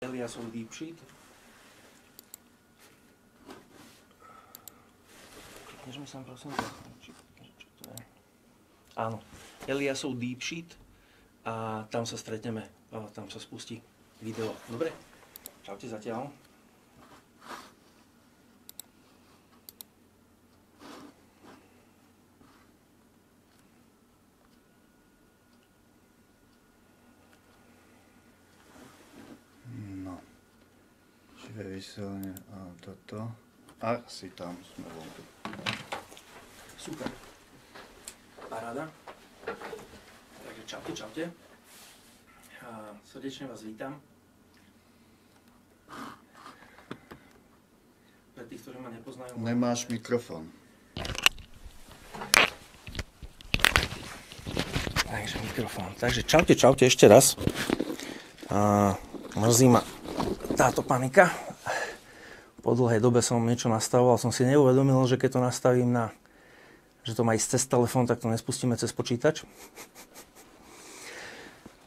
Eliasov Deep Sheet. Klikneš mi sem, prosím. Čo to je? Áno, Eliasov Deep Sheet a tam sa stretneme, tam sa spustí video. Dobre? Čaute zatiaľ. Vysielanie a toto. A si tam sme vonku. Super. Paráda. Takže čaute. Srdečne vás vítam. Pre tých, ktorí ma nepoznajú... Nemáš mikrofón. Takže mikrofón. Takže čaute ešte raz. Mrzí ma táto panika. Po dlhej dobe som niečo nastavoval, som si neuvedomil, že keď to nastavím že to má ísť cez telefón, tak to nespustíme cez počítač.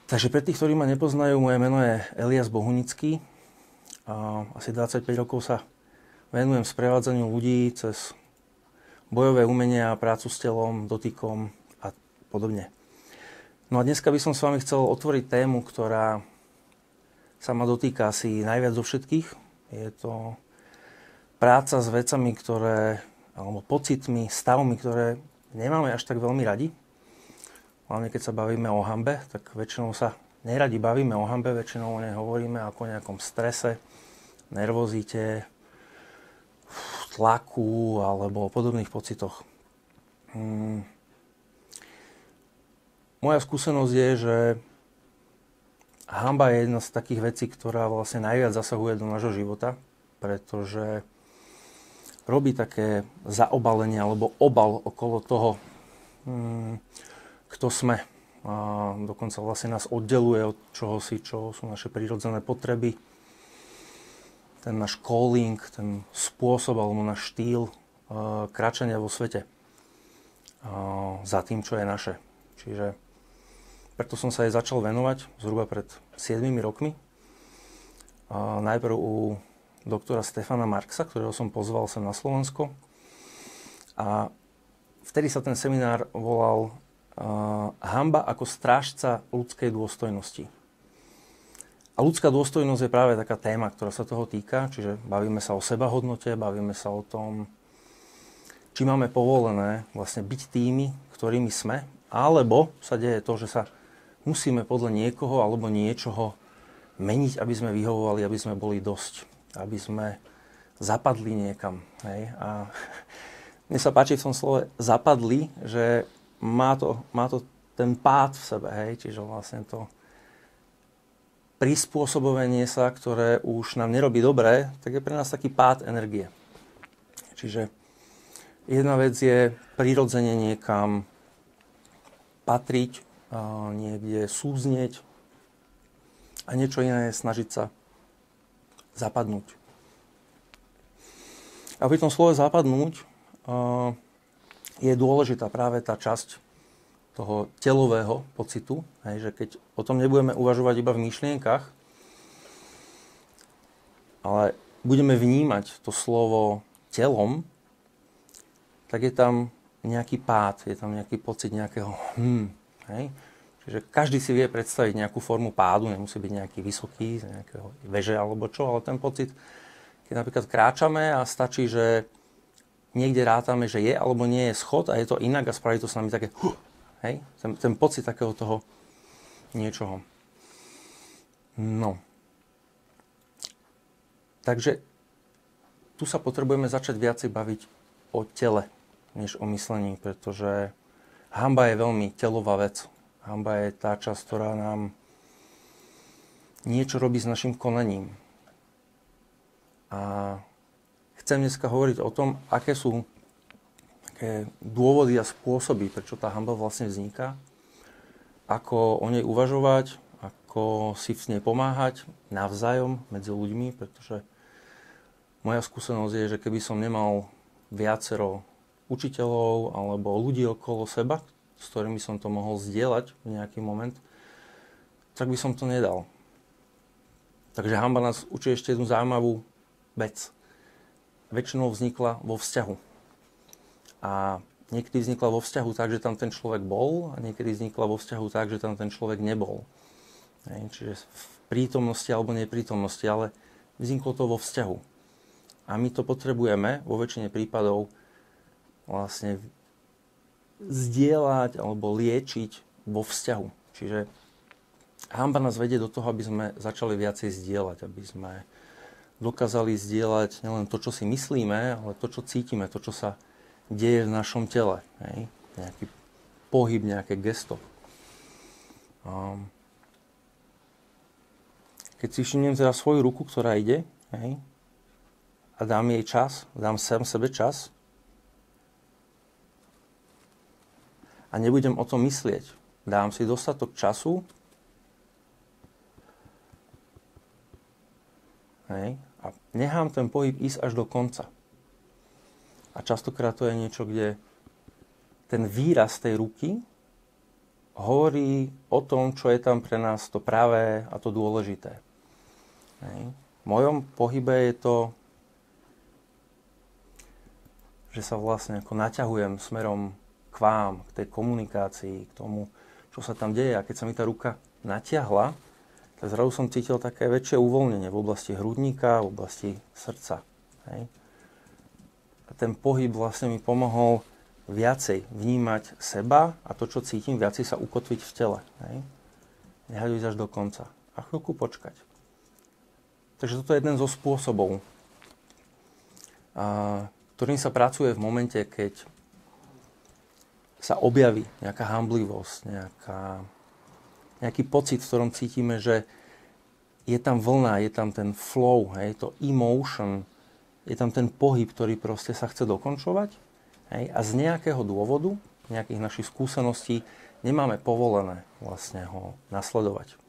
Takže pre tých, ktorí ma nepoznajú, moje meno je Elias Bohunický. Asi 25 rokov sa venujem sprevádzaniu ľudí cez bojové umenia, prácu s telom, dotykom a podobne. No a dneska by som s vami chcel otvoriť tému, ktorá sa ma dotýka asi najviac zo všetkých. Je to práca s vecami, alebo pocitmi, stavmi, ktoré nemáme až tak veľmi radi. Hlavne keď sa bavíme o hanbe, tak väčšinou sa neradi bavíme o hanbe, väčšinou o nej hovoríme ako o nejakom strese, nervozite, tlaku alebo o podobných pocitoch. Moja skúsenosť je, že hanba je jedna z takých vecí, ktorá vlastne najviac zasahuje do nášho života, pretože robí také zaobalenie alebo obal okolo toho, kto sme. A dokonca vlastne nás oddeluje od čohosi, čo sú naše prírodzené potreby. Ten náš calling, ten spôsob alebo náš štýl kráčania vo svete za tým, čo je naše. Čiže preto som sa aj začal venovať zhruba pred 7 rokmi. Najprv u doktora Stefana Marksa, ktorého som pozval sem na Slovensko. A vtedy sa ten seminár volal Hanba ako strážca ľudskej dôstojnosti. A ľudská dôstojnosť je práve taká téma, ktorá sa toho týka. Čiže bavíme sa o sebahodnote, bavíme sa o tom, či máme povolené vlastne byť tými, ktorými sme, alebo sa deje to, že sa musíme podľa niekoho alebo niečoho meniť, aby sme vyhovovali, aby sme boli dosť, aby sme zapadli niekam. Hej? A mne sa páči v tom slove zapadli, že má to ten pád v sebe, hej? Čiže vlastne to prispôsobovanie sa, ktoré už nám nerobí dobre, tak je pre nás taký pád energie. Čiže jedna vec je prirodzene niekam patriť, niekde súznieť a niečo iné je snažiť sa zapadnúť. A pri tom slove zapadnúť je dôležitá práve tá časť toho telového pocitu, hej, že keď o tom nebudeme uvažovať iba v myšlienkach, ale budeme vnímať to slovo telom, tak je tam nejaký pád, je tam nejaký pocit nejakého hej. Čiže každý si vie predstaviť nejakú formu pádu, nemusí byť nejaký vysoký, z nejakého veže alebo čo, ale ten pocit, keď napríklad kráčame a stačí, že niekde rátame, že je alebo nie je schod a je to inak a spraví to s nami také hej, ten pocit takého toho niečoho. No. Takže tu sa potrebujeme začať viacej baviť o tele, než o myslení, pretože hanba je veľmi telová vec. Hanba je tá časť, ktorá nám niečo robí s našim konaním. A chcem dneska hovoriť o tom, aké sú také dôvody a spôsoby, prečo tá hanba vlastne vzniká, ako o nej uvažovať, ako si v nej pomáhať navzájom medzi ľuďmi, pretože moja skúsenosť je, že keby som nemal viacero učiteľov alebo ľudí okolo seba, s ktorými som to mohol zdieľať v nejaký moment, tak by som to nedal. Takže hanba nás učí ešte jednu zaujímavú vec. Väčšinou vznikla vo vzťahu. A niekedy vznikla vo vzťahu tak, že tam ten človek bol, a niekedy vznikla vo vzťahu tak, že tam ten človek nebol. Čiže v prítomnosti alebo neprítomnosti, ale vzniklo to vo vzťahu. A my to potrebujeme vo väčšine prípadov vlastne zdieľať alebo liečiť vo vzťahu. Čiže hanba nás vedie do toho, aby sme začali viacej zdieľať, aby sme dokázali zdieľať nielen to, čo si myslíme, ale to, čo cítime, to, čo sa deje v našom tele. Hej? Nejaký pohyb, nejaké gesto. Keď si všimnem teda svoju ruku, ktorá ide, hej, a dám jej čas, dám sebe čas a nebudem o tom myslieť. Dám si dostatok času, hej, a nechám ten pohyb ísť až do konca. A častokrát to je niečo, kde ten výraz tej ruky hovorí o tom, čo je tam pre nás to pravé a to dôležité. Hej. V mojom pohybe je to, že sa vlastne ako naťahujem smerom k vám, k tej komunikácii, k tomu, čo sa tam deje. A keď sa mi tá ruka natiahla, tak zrazu som cítil také väčšie uvoľnenie v oblasti hrudníka, v oblasti srdca. Hej. A ten pohyb vlastne mi pomohol viacej vnímať seba a to, čo cítim, viacej sa ukotviť v tele. Hej. Nehať ísť až do konca. A chvíľku počkať. Takže toto je jeden zo spôsobov, ktorým sa pracuje v momente, keď sa objaví nejaká hanblivosť, nejaký pocit, v ktorom cítime, že je tam vlna, je tam ten flow, hej, to emotion, je tam ten pohyb, ktorý proste sa chce dokončovať, hej, a z nejakého dôvodu, nejakých našich skúseností, nemáme povolené vlastne ho nasledovať.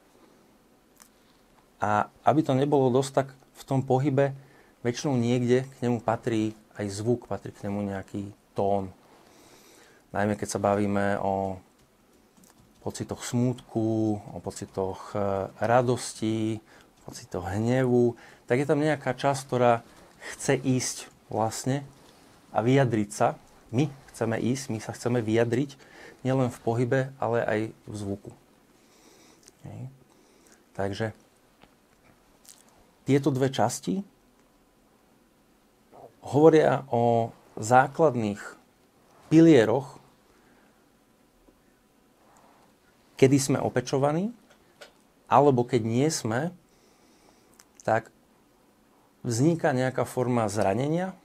A aby to nebolo dosť, tak v tom pohybe väčšinou niekde k nemu patrí aj zvuk, patrí k nemu nejaký tón. Najmä keď sa bavíme o pocitoch smútku, o pocitoch radosti, o pocitoch hnevu, tak je tam nejaká časť, ktorá chce ísť vlastne a vyjadriť sa. My chceme ísť, my sa chceme vyjadriť nielen v pohybe, ale aj v zvuku. Hej. Takže tieto dve časti hovoria o základných pilieroch, kedy sme opečovaní, alebo keď nie sme, tak vzniká nejaká forma zranenia,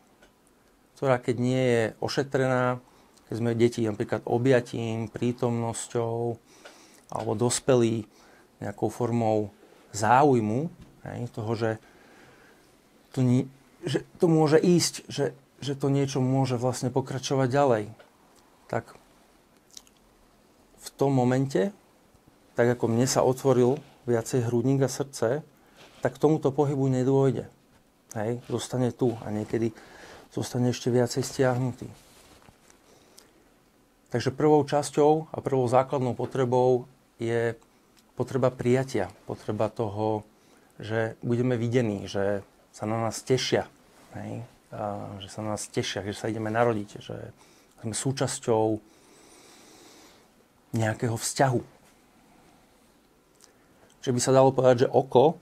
ktorá keď nie je ošetrená, keď sme deti napríklad objatím, prítomnosťou, alebo dospelí nejakou formou záujmu, toho, že to môže ísť, že to niečo môže vlastne pokračovať ďalej. Tak v tom momente, tak ako mne sa otvoril viacej hrudník a srdce, tak k tomuto pohybu nedôjde. Hej, zostane tu a niekedy zostane ešte viacej stiahnutý. Takže prvou časťou a prvou základnou potrebou je potreba prijatia, potreba toho, že budeme videní, že sa na nás tešia, hej? Že sa na nás tešia, že sa ideme narodiť, že sme súčasťou nejakého vzťahu. Čiže by sa dalo povedať, že oko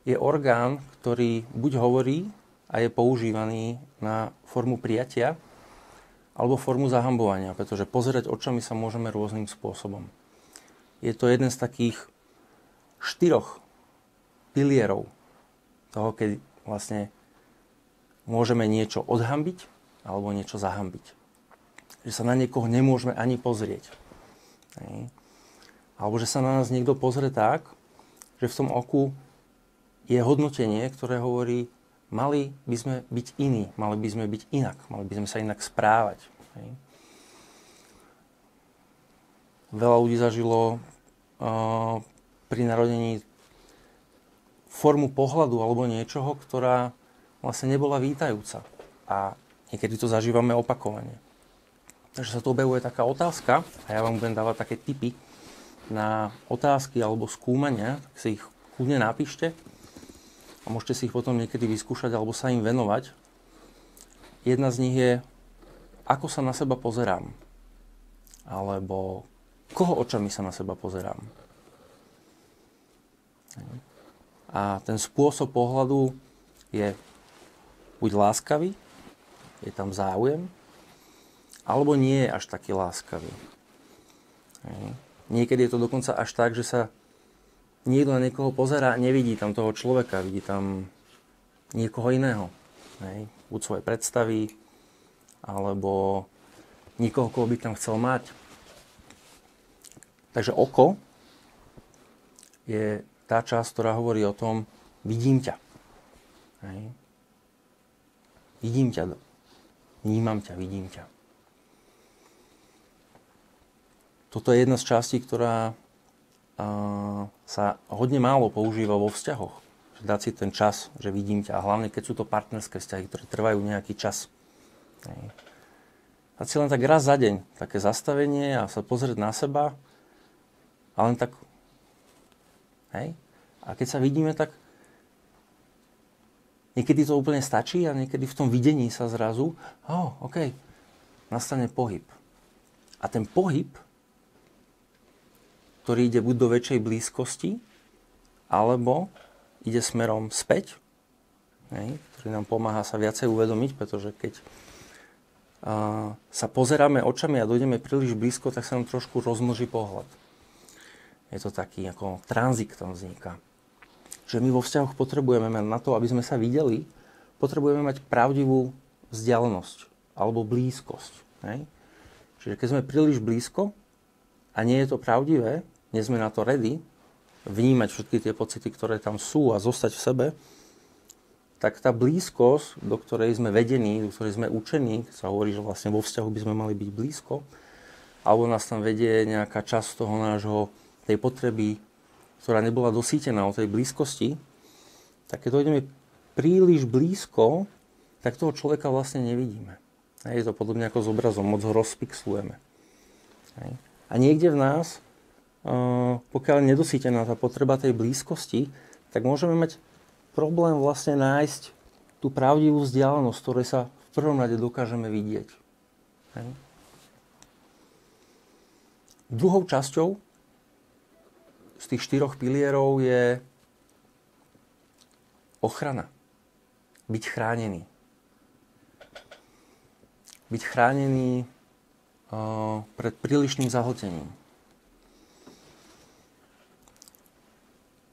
je orgán, ktorý buď hovorí a je používaný na formu prijatia, alebo formu zahambovania, pretože pozerať očami sa môžeme rôznym spôsobom. Je to jeden z takých 4 pilierov toho, keď vlastne môžeme niečo odhambiť alebo niečo zahambiť. Že sa na niekoho nemôžeme ani pozrieť. Hej. Alebo že sa na nás niekto pozrie tak, že v tom oku je hodnotenie, ktoré hovorí, mali by sme byť iní, mali by sme byť inak, mali by sme sa inak správať. Hej. Veľa ľudí zažilo pri narodení formu pohľadu alebo niečoho, ktorá vlastne nebola vítajúca. A niekedy to zažívame opakovane. Takže sa tu objavuje taká otázka a ja vám budem dávať také tipy na otázky alebo skúmania, tak si ich kľudne napíšte a môžete si ich potom niekedy vyskúšať alebo sa im venovať. Jedna z nich je, ako sa na seba pozerám. Alebo koho očami sa na seba pozerám. A ten spôsob pohľadu je buď láskavý, je tam záujem, alebo nie je až taký láskavý. Niekedy je to dokonca až tak, že sa niekto na niekoho pozerá a nevidí tam toho človeka, vidí tam niekoho iného. Buď svoje predstavy, alebo niekoho, koho by tam chcel mať. Takže oko je tá časť, ktorá hovorí o tom, vidím ťa. Vidím ťa. Vnímam ťa, vidím ťa. Toto je jedna z častí, ktorá sa hodne málo používa vo vzťahoch. Že dať si ten čas, že vidím ťa. A hlavne, keď sú to partnerské vzťahy, ktoré trvajú nejaký čas. Dať si len tak raz za deň také zastavenie a sa pozrieť na seba. A len tak... Hej? A keď sa vidíme, tak niekedy to úplne stačí a niekedy v tom videní sa zrazu OK, nastane pohyb. A ten pohyb, ktorý ide buď do väčšej blízkosti, alebo ide smerom späť, ktorý nám pomáha sa viacej uvedomiť, pretože keď sa pozeráme očami a dojdeme príliš blízko, tak sa nám trošku rozmlží pohľad. Je to taký, ako tranzik tam vzniká. Že my vo vzťahoch potrebujeme mať na to, aby sme sa videli, potrebujeme mať pravdivú vzdialenosť alebo blízkosť. Čiže keď sme príliš blízko a nie je to pravdivé, nie sme na to ready, vnímať všetky tie pocity, ktoré tam sú a zostať v sebe, tak tá blízkosť, do ktorej sme vedení, do ktorej sme učení, keď sa hovorí, že vlastne vo vzťahu by sme mali byť blízko, alebo nás tam vedie nejaká časť toho nášho, tej potreby, ktorá nebola dosýtená o tej blízkosti, tak keď dojdeme príliš blízko, tak toho človeka vlastne nevidíme. Je to podobne ako s obrazom, moc ho rozpixlujeme. A niekde v nás, pokiaľ je nedosýtená tá potreba tej blízkosti, tak môžeme mať problém vlastne nájsť tú pravdivú vzdialenosť, ktorej sa v prvom rade dokážeme vidieť. Druhou časťou z tých 4 pilierov je ochrana. Byť chránený. Byť chránený pred prílišným zahltením.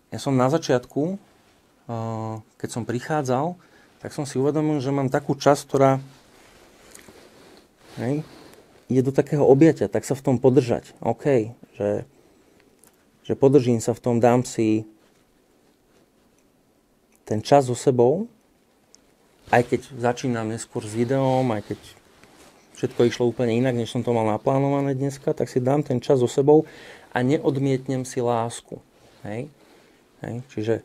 Ja som na začiatku, keď som prichádzal, tak som si uvedomil, že mám takú časť, ktorá ide do takého objatia, tak sa v tom podržať. OK, že podržím sa v tom, dám si ten čas so sebou, aj keď začínam neskôr s videom, aj keď všetko išlo úplne inak, než som to mal naplánované dneska, tak si dám ten čas so sebou a neodmietnem si lásku. Čiže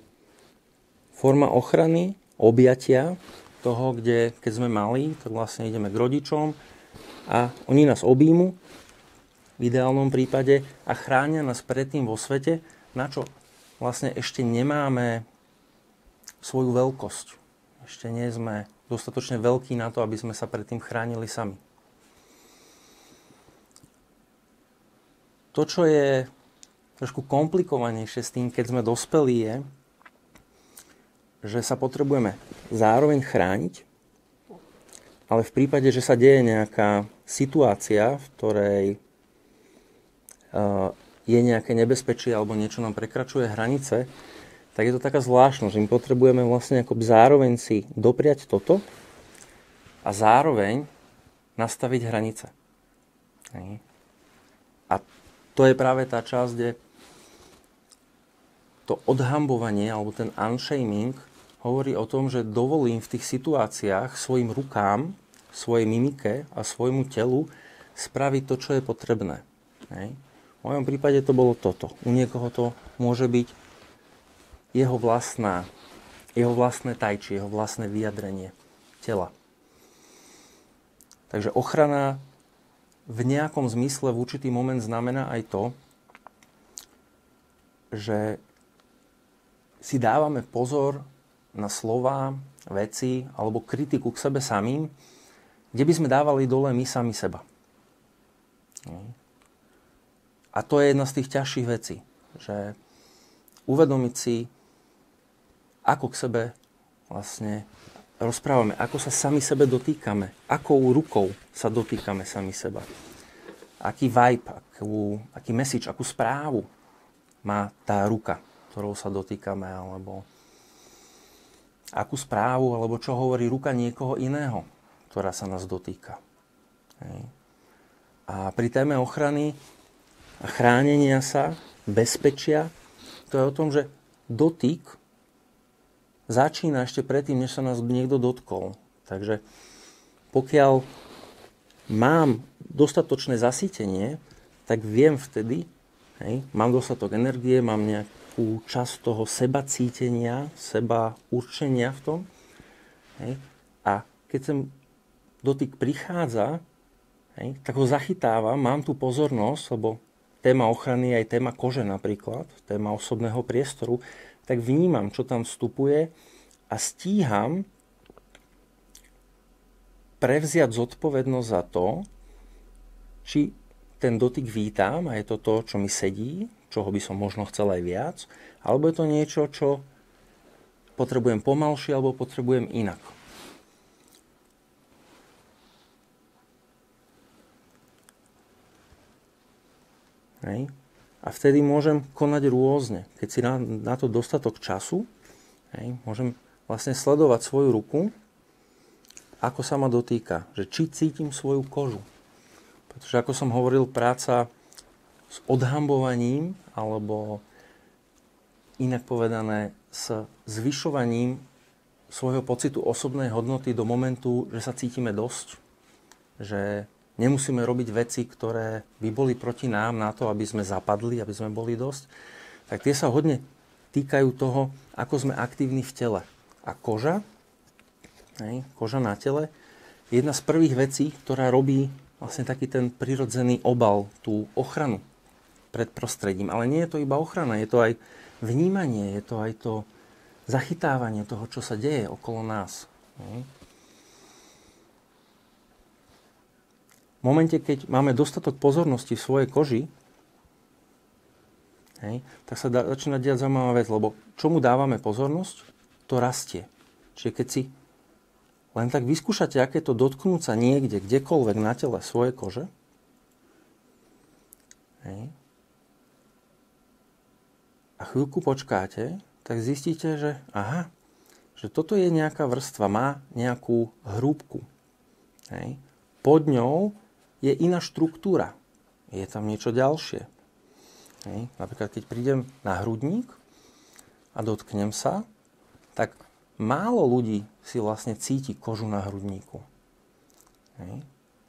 forma ochrany, objatia toho, kde keď sme malí, tak vlastne ideme k rodičom a oni nás objímu, v ideálnom prípade, a chránia nás predtým vo svete, na čo vlastne ešte nemáme svoju veľkosť. Ešte nie sme dostatočne veľkí na to, aby sme sa predtým chránili sami. To, čo je trošku komplikovanejšie s tým, keď sme dospelí, je, že sa potrebujeme zároveň chrániť, ale v prípade, že sa deje nejaká situácia, v ktorej je nejaké nebezpečie alebo niečo nám prekračuje hranice, tak je to taká zvláštnosť, že my potrebujeme vlastne ako zároveň si dopriať toto a zároveň nastaviť hranice. A to je práve tá časť, kde to odhambovanie alebo ten unshaming hovorí o tom, že dovolím v tých situáciách svojim rukám, svojej mimike a svojmu telu spraviť to, čo je potrebné. V mojom prípade to bolo toto. U niekoho to môže byť jeho vlastné tajči, jeho vlastné vyjadrenie tela. Takže ochrana v nejakom zmysle v určitý moment znamená aj to, že si dávame pozor na slová, veci alebo kritiku k sebe samým, kde by sme dávali dole my sami seba. A to je jedna z tých ťažších vecí, že uvedomiť si, ako k sebe vlastne rozprávame, ako sa sami sebe dotýkame, akou rukou sa dotýkame sami seba. Aký vibe, aký message, akú správu má tá ruka, ktorou sa dotýkame, alebo akú správu, alebo čo hovorí ruka niekoho iného, ktorá sa nás dotýka. Hej. A pri téme ochrany a chránenia sa, bezpečia, to je o tom, že dotyk začína ešte predtým, než sa nás niekto dotkol. Takže pokiaľ mám dostatočné zasítenie, tak viem vtedy, mám dostatok energie, mám nejakú časť toho seba cítenia, seba určenia v tom. A keď sem dotyk prichádza, tak ho zachytávam, mám tú pozornosť, lebo téma ochrany je aj téma kože napríklad, téma osobného priestoru, tak vnímam, čo tam vstupuje a stíham prevziať zodpovednosť za to, či ten dotyk vítam a je to to, čo mi sedí, čoho by som možno chcel aj viac, alebo je to niečo, čo potrebujem pomalšie alebo potrebujem inak. Hej. A vtedy môžem konať rôzne. Keď si na to dostatok času, môžem vlastne sledovať svoju ruku, ako sa ma dotýka. Že či cítim svoju kožu. Pretože ako som hovoril, práca s odhambovaním, alebo inak povedané, s zvyšovaním svojho pocitu osobnej hodnoty do momentu, že sa cítime dosť. Že nemusíme robiť veci, ktoré by boli proti nám na to, aby sme zapadli, aby sme boli dosť. Tak tie sa hodne týkajú toho, ako sme aktívni v tele. A koža, koža na tele, je jedna z prvých vecí, ktorá robí vlastne taký ten prirodzený obal, tú ochranu pred prostredím. Ale nie je to iba ochrana, je to aj vnímanie, je to aj to zachytávanie toho, čo sa deje okolo nás. V momente, keď máme dostatok pozornosti v svojej koži, tak sa začína diať zaujímavá vec, lebo čomu dávame pozornosť, to rastie. Čiže keď si len tak vyskúšate, aké to dotknúť sa niekde, kdekoľvek na tele svojej kože, a chvíľku počkáte, tak zistíte, že že toto je nejaká vrstva, má nejakú hrúbku. Pod ňou je iná štruktúra. Je tam niečo ďalšie. Napríklad, keď prídem na hrudník a dotknem sa, tak málo ľudí si vlastne cíti kožu na hrudníku.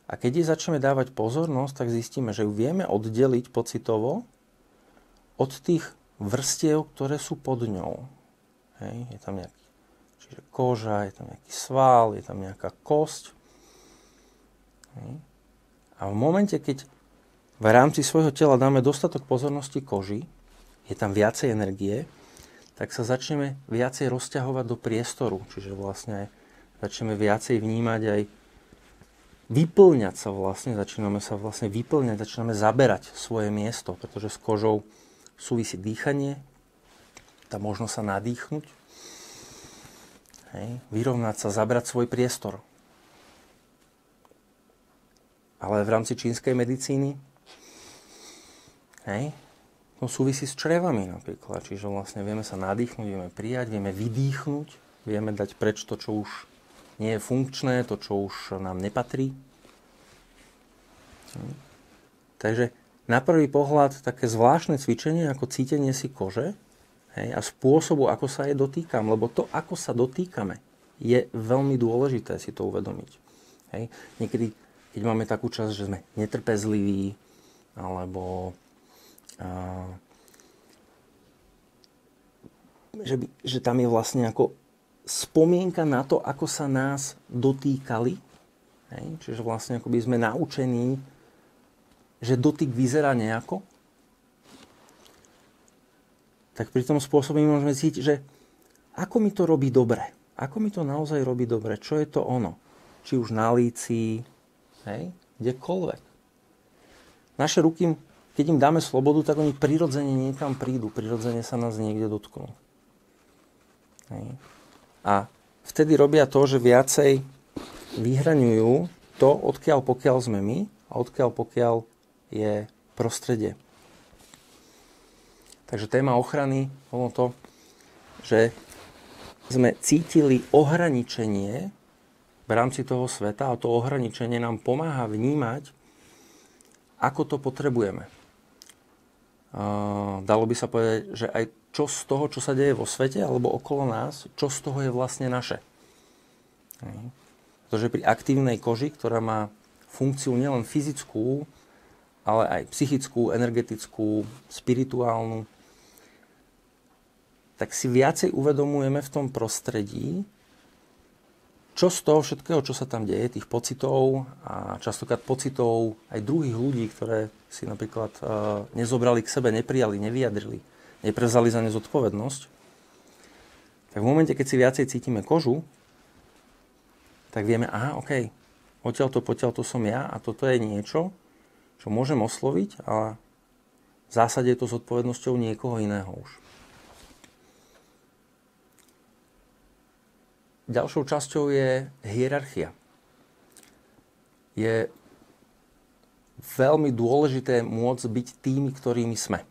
A keď jej začneme dávať pozornosť, tak zistíme, že ju vieme oddeliť pocitovo od tých vrstiev, ktoré sú pod ňou. Je tam nejaký, čiže koža, je tam nejaký sval, je tam nejaká kosť. A v momente, keď v rámci svojho tela dáme dostatok pozornosti koži, je tam viacej energie, tak sa začneme viacej rozťahovať do priestoru. Čiže vlastne začneme viacej vnímať aj vyplňať sa vlastne, začíname sa vlastne vyplňať, začíname zaberať svoje miesto, pretože s kožou súvisí dýchanie, tá možnosť sa nadýchnuť, vyrovnať sa, zabrať svoj priestor. Ale v rámci čínskej medicíny to súvisí s črevami napríklad. Čiže vlastne vieme sa nadýchnuť, vieme prijať, vieme vydýchnuť, vieme dať preč to, čo už nie je funkčné, to, čo už nám nepatrí. Takže na prvý pohľad také zvláštne cvičenie ako cítenie si kože a spôsobu, ako sa jej dotýkam. Lebo to, ako sa dotýkame, je veľmi dôležité si to uvedomiť. Niekedy, keď máme takú časť, že sme netrpezliví, alebo že tam je vlastne ako spomienka na to, ako sa nás dotýkali. Čiže vlastne ako by sme naučení, že dotyk vyzerá nejako. tak pri tom spôsobe my môžeme cítiť, že ako mi to robí dobre. Ako mi to naozaj robí dobre. Čo je to ono. Či už na líci, hej, kdekoľvek. Naše ruky, keď im dáme slobodu, tak oni prirodzene niekam prídu. Prirodzene sa nás niekde dotknú. Hej. A vtedy robia to, že viacej vyhraňujú to, odkiaľ pokiaľ sme my a odkiaľ pokiaľ je prostredie. Takže téma ochrany bolo to, že sme cítili ohraničenie v rámci toho sveta a to ohraničenie nám pomáha vnímať, ako to potrebujeme. Dalo by sa povedať, že aj čo z toho, čo sa deje vo svete alebo okolo nás, čo z toho je vlastne naše. Pretože pri aktívnej koži, ktorá má funkciu nielen fyzickú, ale aj psychickú, energetickú, spirituálnu, tak si viacej uvedomujeme v tom prostredí, čo z toho všetkého, čo sa tam deje, tých pocitov a častokrát pocitov aj druhých ľudí, ktoré si napríklad nezobrali k sebe, neprijali, nevyjadrili, neprevzali za ne zodpovednosť, tak v momente, keď si viacej cítime kožu, tak vieme, aha, OK, potiaľto som ja a toto je niečo, čo môžem osloviť, ale v zásade je to zodpovednosťou niekoho iného už. Ďalšou časťou je hierarchia. Je veľmi dôležité môcť byť tými, ktorými sme.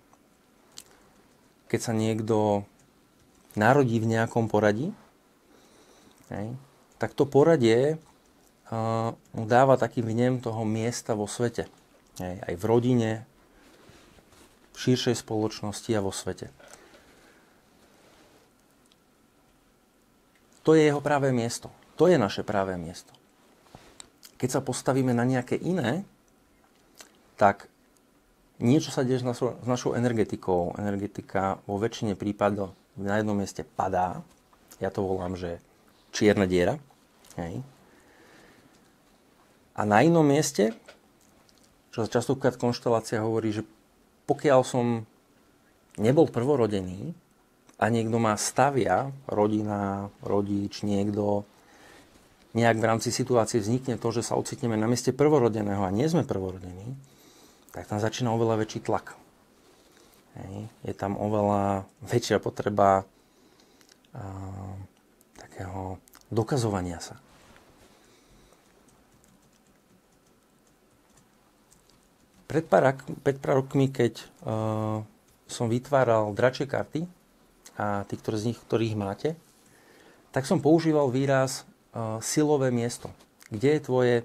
Keď sa niekto narodí v nejakom poradí, tak to poradie mu dáva taký vnem toho miesta vo svete. Aj v rodine, v širšej spoločnosti a vo svete. To je jeho práve miesto. To je naše práve miesto. Keď sa postavíme na nejaké iné, tak niečo sa deje s našou energetikou. Energetika vo väčšine prípadov na jednom mieste padá. Ja to volám, že čierna diera. Hej. A na inom mieste, čo častokrát konštelácia hovorí, že pokiaľ som nebol prvorodený, a niekto ma stavia, rodina, rodič, niekto, nejak v rámci situácie vznikne to, že sa ocitneme na mieste prvorodeného a nie sme prvorodení, tak tam začína oveľa väčší tlak. Hej. Je tam oveľa väčšia potreba takého dokazovania sa. Pred pár rokmi, keď som vytváral dračie karty, a tí, z nich, ktorých máte, tak som používal výraz silové miesto. Kde je tvoje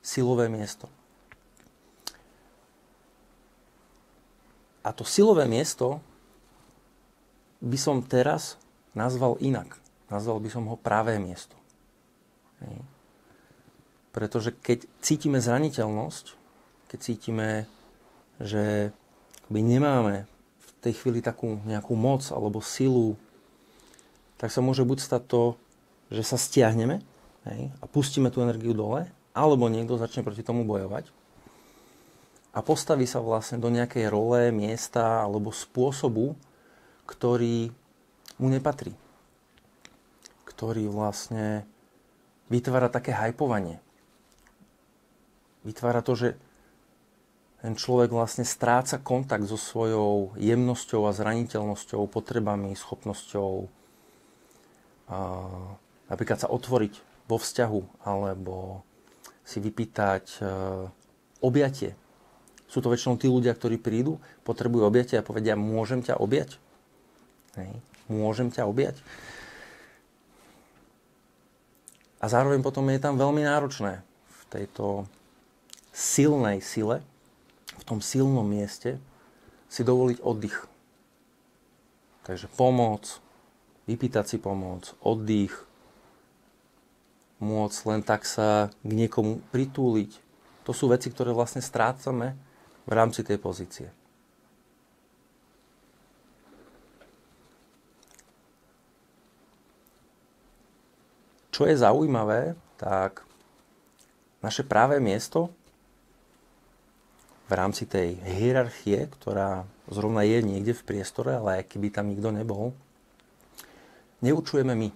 silové miesto? A to silové miesto by som teraz nazval inak. Nazval by som ho pravé miesto. Hej. Pretože keď cítime zraniteľnosť, keď cítime, že nemáme v tej chvíli takú nejakú moc alebo silu, tak sa môže buď stať to, že sa stiahneme, hej, a pustíme tú energiu dole, alebo niekto začne proti tomu bojovať a postaví sa vlastne do nejakej role, miesta alebo spôsobu, ktorý mu nepatrí. Ktorý vlastne vytvára také hypovanie. Vytvára to, že ten človek vlastne stráca kontakt so svojou jemnosťou a zraniteľnosťou, potrebami, schopnosťou napríklad sa otvoriť vo vzťahu alebo si vypýtať objatie. Sú to väčšinou tí ľudia, ktorí prídu, potrebujú objatie a povedia, môžem ťa objať? Hej. Môžem ťa objať? A zároveň potom je tam veľmi náročné v tejto silnej sile, v tom silnom mieste si dovoliť oddych. Takže pomoc, vypýtať si pomoc, oddych, môcť len tak sa k niekomu pritúliť. To sú veci, ktoré vlastne strácame v rámci tej pozície. Čo je zaujímavé, tak naše práve miesto v rámci tej hierarchie, ktorá zrovna je niekde v priestore, ale aj keby tam nikto nebol, neučujeme my.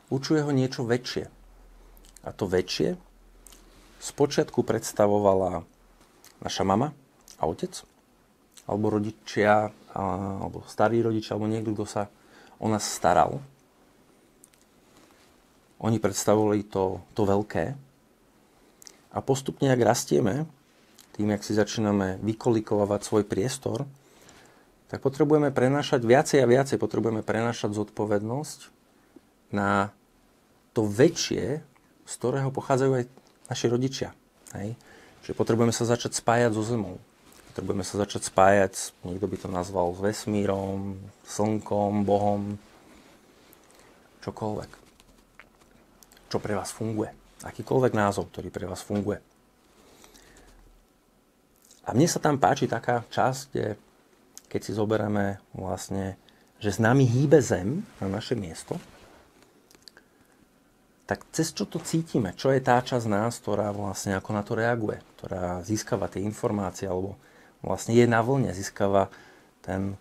Učuje ho niečo väčšie. A to väčšie spočiatku predstavovala naša mama a otec, alebo rodičia, alebo starí rodičia, alebo niekto, kto sa o nás staral. Oni predstavovali to veľké. A postupne, ak rastieme, tým, jak si začíname vykolikovať svoj priestor, tak potrebujeme prenášať viacej a viacej, potrebujeme prenášať zodpovednosť na to väčšie, z ktorého pochádzajú aj naši rodičia. Hej? Čiže potrebujeme sa začať spájať so zemou. Potrebujeme sa začať spájať, niekto by to nazval, s vesmírom, slnkom, Bohom, čokoľvek. Čo pre vás funguje. Akýkoľvek názov, ktorý pre vás funguje. A mne sa tam páči taká časť, kde keď si zoberieme vlastne, že s nami hýbe zem na naše miesto, tak cez čo to cítime? Čo je tá časť nás, ktorá vlastne ako na to reaguje? Ktorá získava tie informácie, alebo vlastne je na vlne, získava ten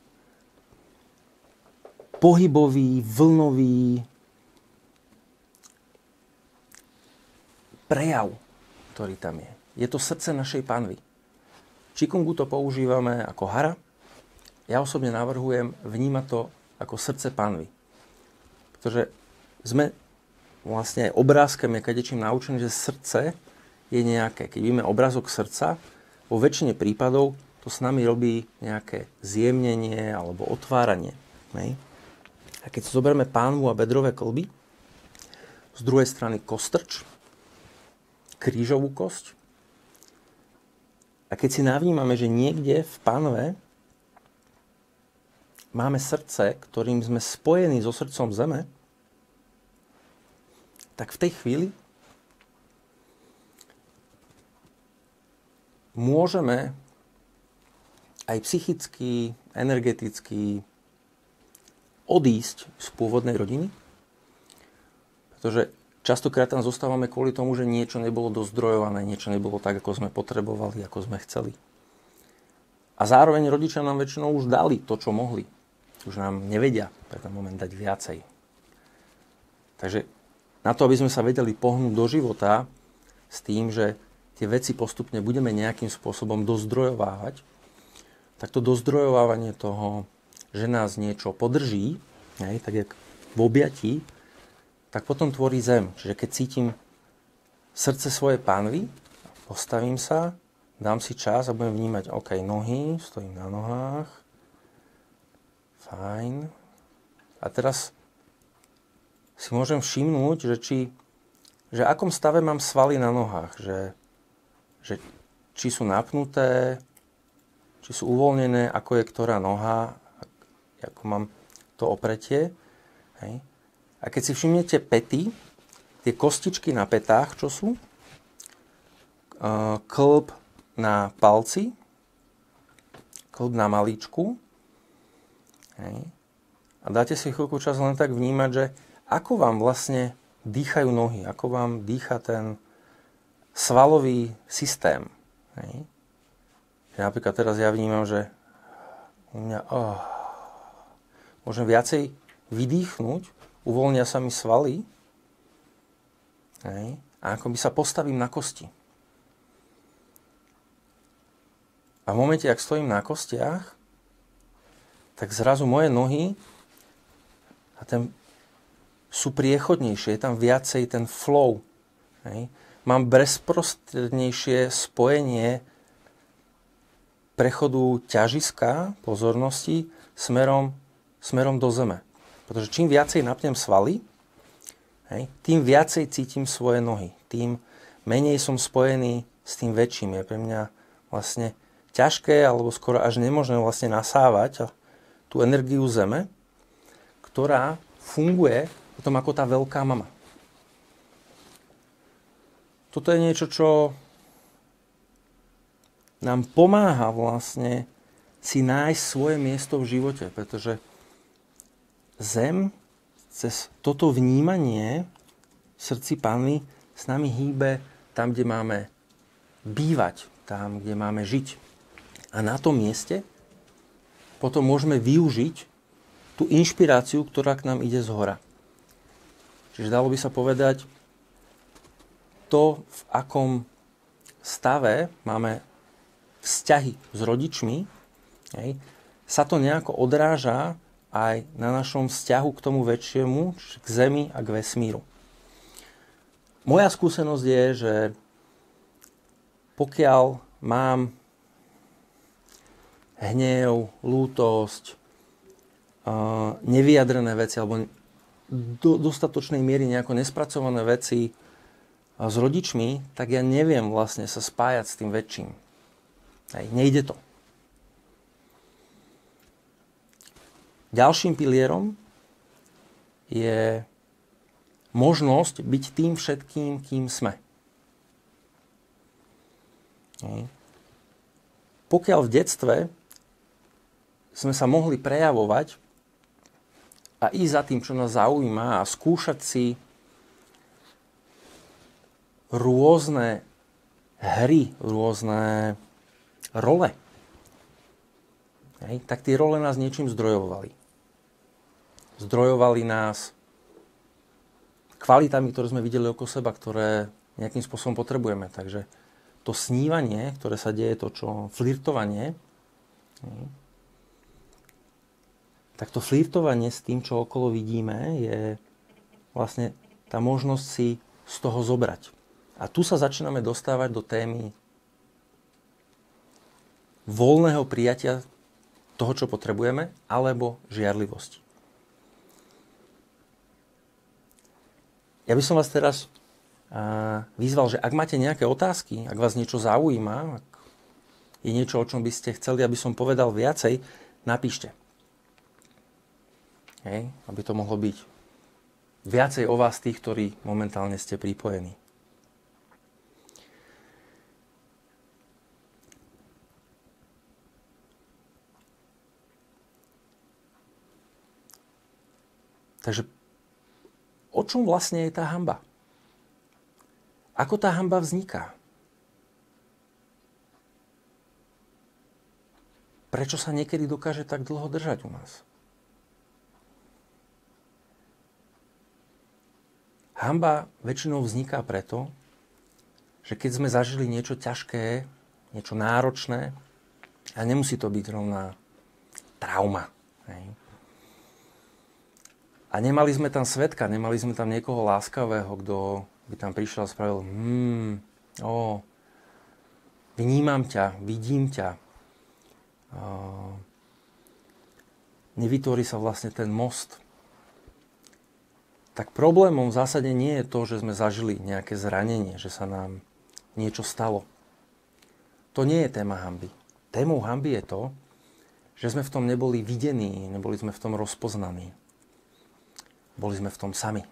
pohybový, vlnový prejav, ktorý tam je. Je to srdce našej panvy. V Qigongu to používame ako hara. Ja osobne navrhujem vnímať to ako srdce panvy. Pretože sme vlastne aj obrázkem je kadečím naučený, že srdce je nejaké. Keď vidíme obrázok srdca, vo väčšine prípadov to s nami robí nejaké zjemnenie alebo otváranie. Hej? A keď si zoberieme pánvu a bedrové kĺby, z druhej strany kostrč, krížovú kosť, a keď si navnímame, že niekde v pánve máme srdce, ktorým sme spojení so srdcom zeme, tak v tej chvíli môžeme aj psychicky, energeticky odísť z pôvodnej rodiny, pretože častokrát tam zostávame kvôli tomu, že niečo nebolo dozdrojované, niečo nebolo tak, ako sme potrebovali, ako sme chceli. A zároveň rodičia nám väčšinou už dali to, čo mohli. Už nám nevedia pre ten moment dať viacej. Takže na to, aby sme sa vedeli pohnúť do života s tým, že tie veci postupne budeme nejakým spôsobom dozdrojovávať, tak to dozdrojovávanie toho, že nás niečo podrží, tak jak v objatí, tak potom tvorí zem. Čiže keď cítim srdce svojej panvy, postavím sa, dám si čas a budem vnímať, OK, nohy, stojím na nohách, fajn. A teraz si môžem všimnúť, že akom stave mám svaly na nohách, že či sú napnuté, či sú uvoľnené, ako je ktorá noha, ako mám to opretie. Hej. A keď si všimnete päty, tie kostičky na pätách, čo sú, kĺb na palci, kĺb na malíčku, hej. A dáte si chvíľku čas len tak vnímať, že ako vám vlastne dýchajú nohy, ako vám dýcha ten svalový systém. Hej. Že napríklad teraz ja vnímam, že u mňa môžem viacej vydýchnuť, uvoľnia sa mi svaly, hej, a ako by sa postavím na kosti. A v momente, ak stojím na kostiach, tak zrazu moje nohy sú priechodnejšie, je tam viacej ten flow. Hej. Mám bezprostrednejšie spojenie prechodu ťažiska, pozornosti, smerom do zeme. Pretože čím viacej napnem svaly, hej, tým viacej cítim svoje nohy. Tým menej som spojený s tým väčším. Je pre mňa vlastne ťažké, alebo skoro až nemožné vlastne nasávať tú energiu zeme, ktorá funguje potom ako tá veľká mama. Toto je niečo, čo nám pomáha vlastne si nájsť svoje miesto v živote, pretože zem cez toto vnímanie v srdci panvy s nami hýbe tam, kde máme bývať, tam, kde máme žiť. A na tom mieste potom môžeme využiť tú inšpiráciu, ktorá k nám ide zhora. Čiže dalo by sa povedať, to, v akom stave máme vzťahy s rodičmi, hej, sa to nejako odráža aj na našom vzťahu k tomu väčšiemu, k Zemi a k vesmíru. Moja skúsenosť je, že pokiaľ mám hnev, lútosť, nevyjadrené veci alebo do dostatočnej miery nejako nespracované veci s rodičmi, tak ja neviem vlastne sa spájať s tým väčším. Hej, nejde to. Ďalším pilierom je možnosť byť tým všetkým, kým sme. Hej. Pokiaľ v detstve sme sa mohli prejavovať a ísť za tým, čo nás zaujíma a skúšať si rôzne hry, rôzne role, hej, tak tie role nás niečím zdrojovali. Zdrojovali nás kvalitami, ktoré sme videli okolo seba, ktoré nejakým spôsobom potrebujeme. Takže to snívanie, ktoré sa deje, to čo flirtovanie, tak to flirtovanie s tým, čo okolo vidíme, je vlastne tá možnosť si z toho zobrať. A tu sa začíname dostávať do témy voľného prijatia toho, čo potrebujeme, alebo žiarlivosti. Ja by som vás teraz vyzval, že ak máte nejaké otázky, ak vás niečo zaujíma, ak je niečo, o čom by ste chceli, aby som povedal viacej, napíšte. Hej, aby to mohlo byť viacej o vás tých, ktorí momentálne ste pripojení. Takže o čom vlastne je tá hanba? Ako tá hanba vzniká? Prečo sa niekedy dokáže tak dlho držať u nás? Hanba väčšinou vzniká preto, že keď sme zažili niečo ťažké, niečo náročné, a nemusí to byť rovná trauma. Hej. A nemali sme tam svedka, nemali sme tam niekoho láskavého, kto by tam prišiel a spravil vnímam ťa, vidím ťa. Nevytvorí sa vlastne ten most. Tak problémom v zásade nie je to, že sme zažili nejaké zranenie, že sa nám niečo stalo. To nie je téma hanby. Témou hanby je to, že sme v tom neboli videní, neboli sme v tom rozpoznaní. Boli sme v tom sami.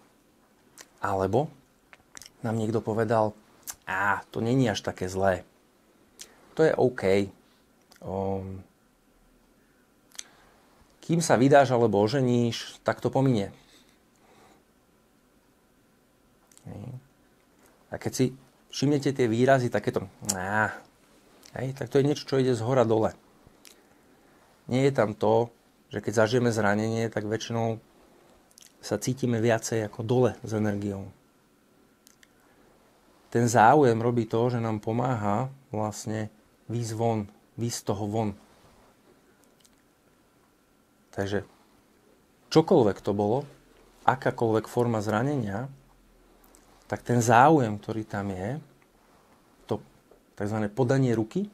Alebo nám niekto povedal, to není až také zlé. To je OK. Kým sa vydáš alebo oženíš, tak to pominie. A keď si všimnete tie výrazy, takéto tak to je niečo, čo ide z hora dole. Nie je tam to, že keď zažijeme zranenie, tak väčšinou sa cítime viacej ako dole s energiou. Ten záujem robí to, že nám pomáha vlastne výjsť z toho von. Takže čokoľvek to bolo, akákoľvek forma zranenia, tak ten záujem, ktorý tam je, to tzv. Podanie ruky,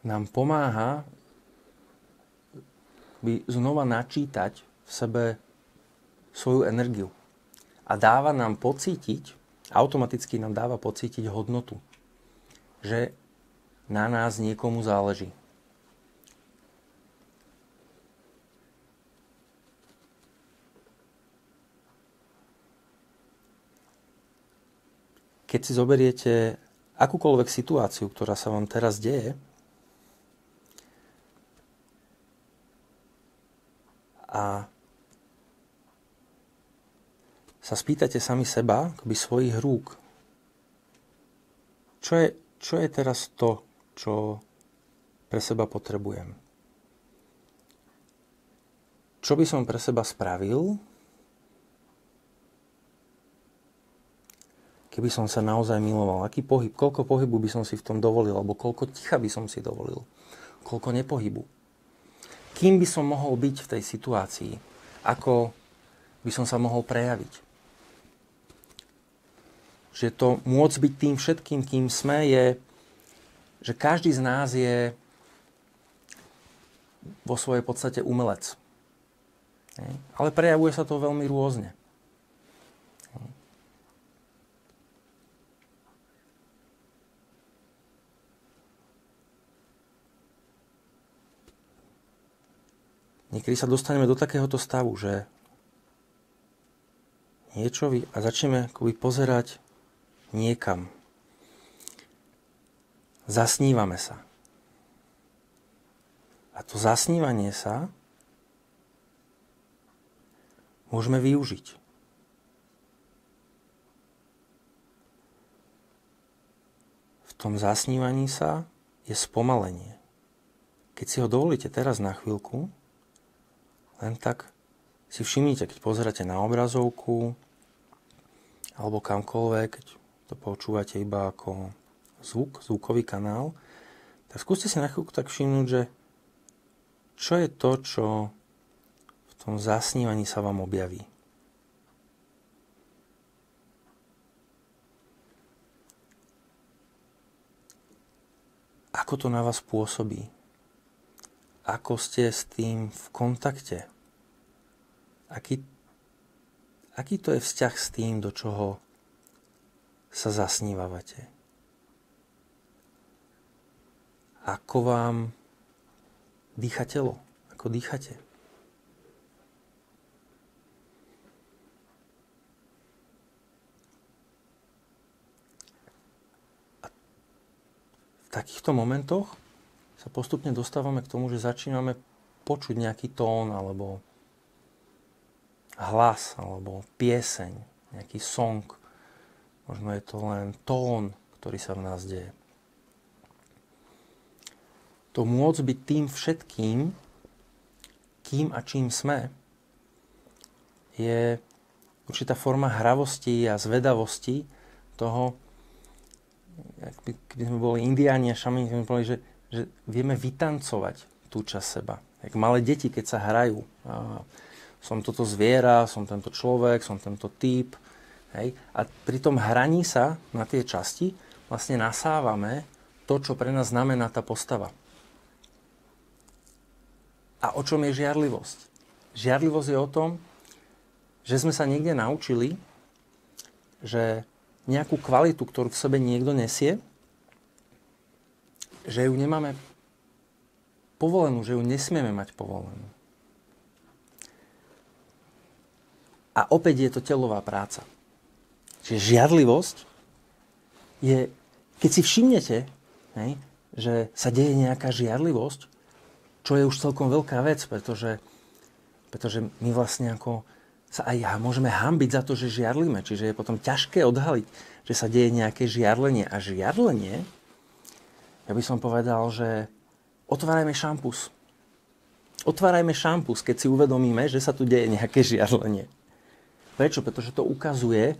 nám pomáha znova načítať v sebe svoju energiu. A dáva nám pocítiť, automaticky nám dáva pocítiť hodnotu. Že na nás niekomu záleží. Keď si zoberiete akúkoľvek situáciu, ktorá sa vám teraz deje, a sa spýtate sami seba, akoby svojich rúk. Čo je teraz to, čo pre seba potrebujem? Čo by som pre seba spravil, keby som sa naozaj miloval? Aký pohyb, koľko pohybu by som si v tom dovolil, alebo koľko ticha by som si dovolil? Koľko nepohybu? Kým by som mohol byť v tej situácii? Ako by som sa mohol prejaviť? Že to môcť byť tým všetkým, kým sme, je, že každý z nás je vo svojej podstate umelec. Ale prejavuje sa to veľmi rôzne. Niekedy sa dostaneme do takéhoto stavu, že niečo a začneme akoby pozerať niekam. Zasnívame sa. A to zasnívanie sa môžeme využiť. V tom zasnívaní sa je spomalenie. Keď si ho dovolíte teraz na chvíľku, len tak si všimnite, keď pozeráte na obrazovku alebo kamkoľvek, keď to počúvate iba ako zvukový kanál, tak skúste si na chvíľku tak všimnúť, že čo je to, čo v tom zasnívaní sa vám objaví. Ako to na vás pôsobí? Ako ste s tým v kontakte? Aký to je vzťah s tým, do čoho sa zasnívavate? Ako vám dýcha telo? Ako dýchate? A v takýchto momentoch sa postupne dostávame k tomu, že začíname počuť nejaký tón, alebo hlas, alebo pieseň, nejaký song. Možno je to len tón, ktorý sa v nás deje. To môcť byť tým všetkým, kým a čím sme, je určitá forma hravosti a zvedavosti toho, keby sme boli indiáni a šamani, keby sme boli, že vieme vytancovať tú časť seba. Jak malé deti, keď sa hrajú. Som toto zviera, som tento človek, som tento typ. Hej? A pri tom hraní sa na tie časti vlastne nasávame to, čo pre nás znamená tá postava. A o čom je žiarlivosť? Žiarlivosť je o tom, že sme sa niekde naučili, že nejakú kvalitu, ktorú v sebe niekto nesie, že ju nemáme povolenú, že ju nesmieme mať povolenú. A opäť je to telová práca. Čiže žiarlivosť je, keď si všimnete, že sa deje nejaká žiarlivosť, čo je už celkom veľká vec, pretože my vlastne ako sa aj môžeme hanbiť za to, že žiarlíme. Čiže je potom ťažké odhaliť, že sa deje nejaké žiarlenie. A žiarlenie, ja by som povedal, že otvárajme šampus. Otvárajme šampus, keď si uvedomíme, že sa tu deje nejaké žiarlenie. Prečo? Pretože to ukazuje,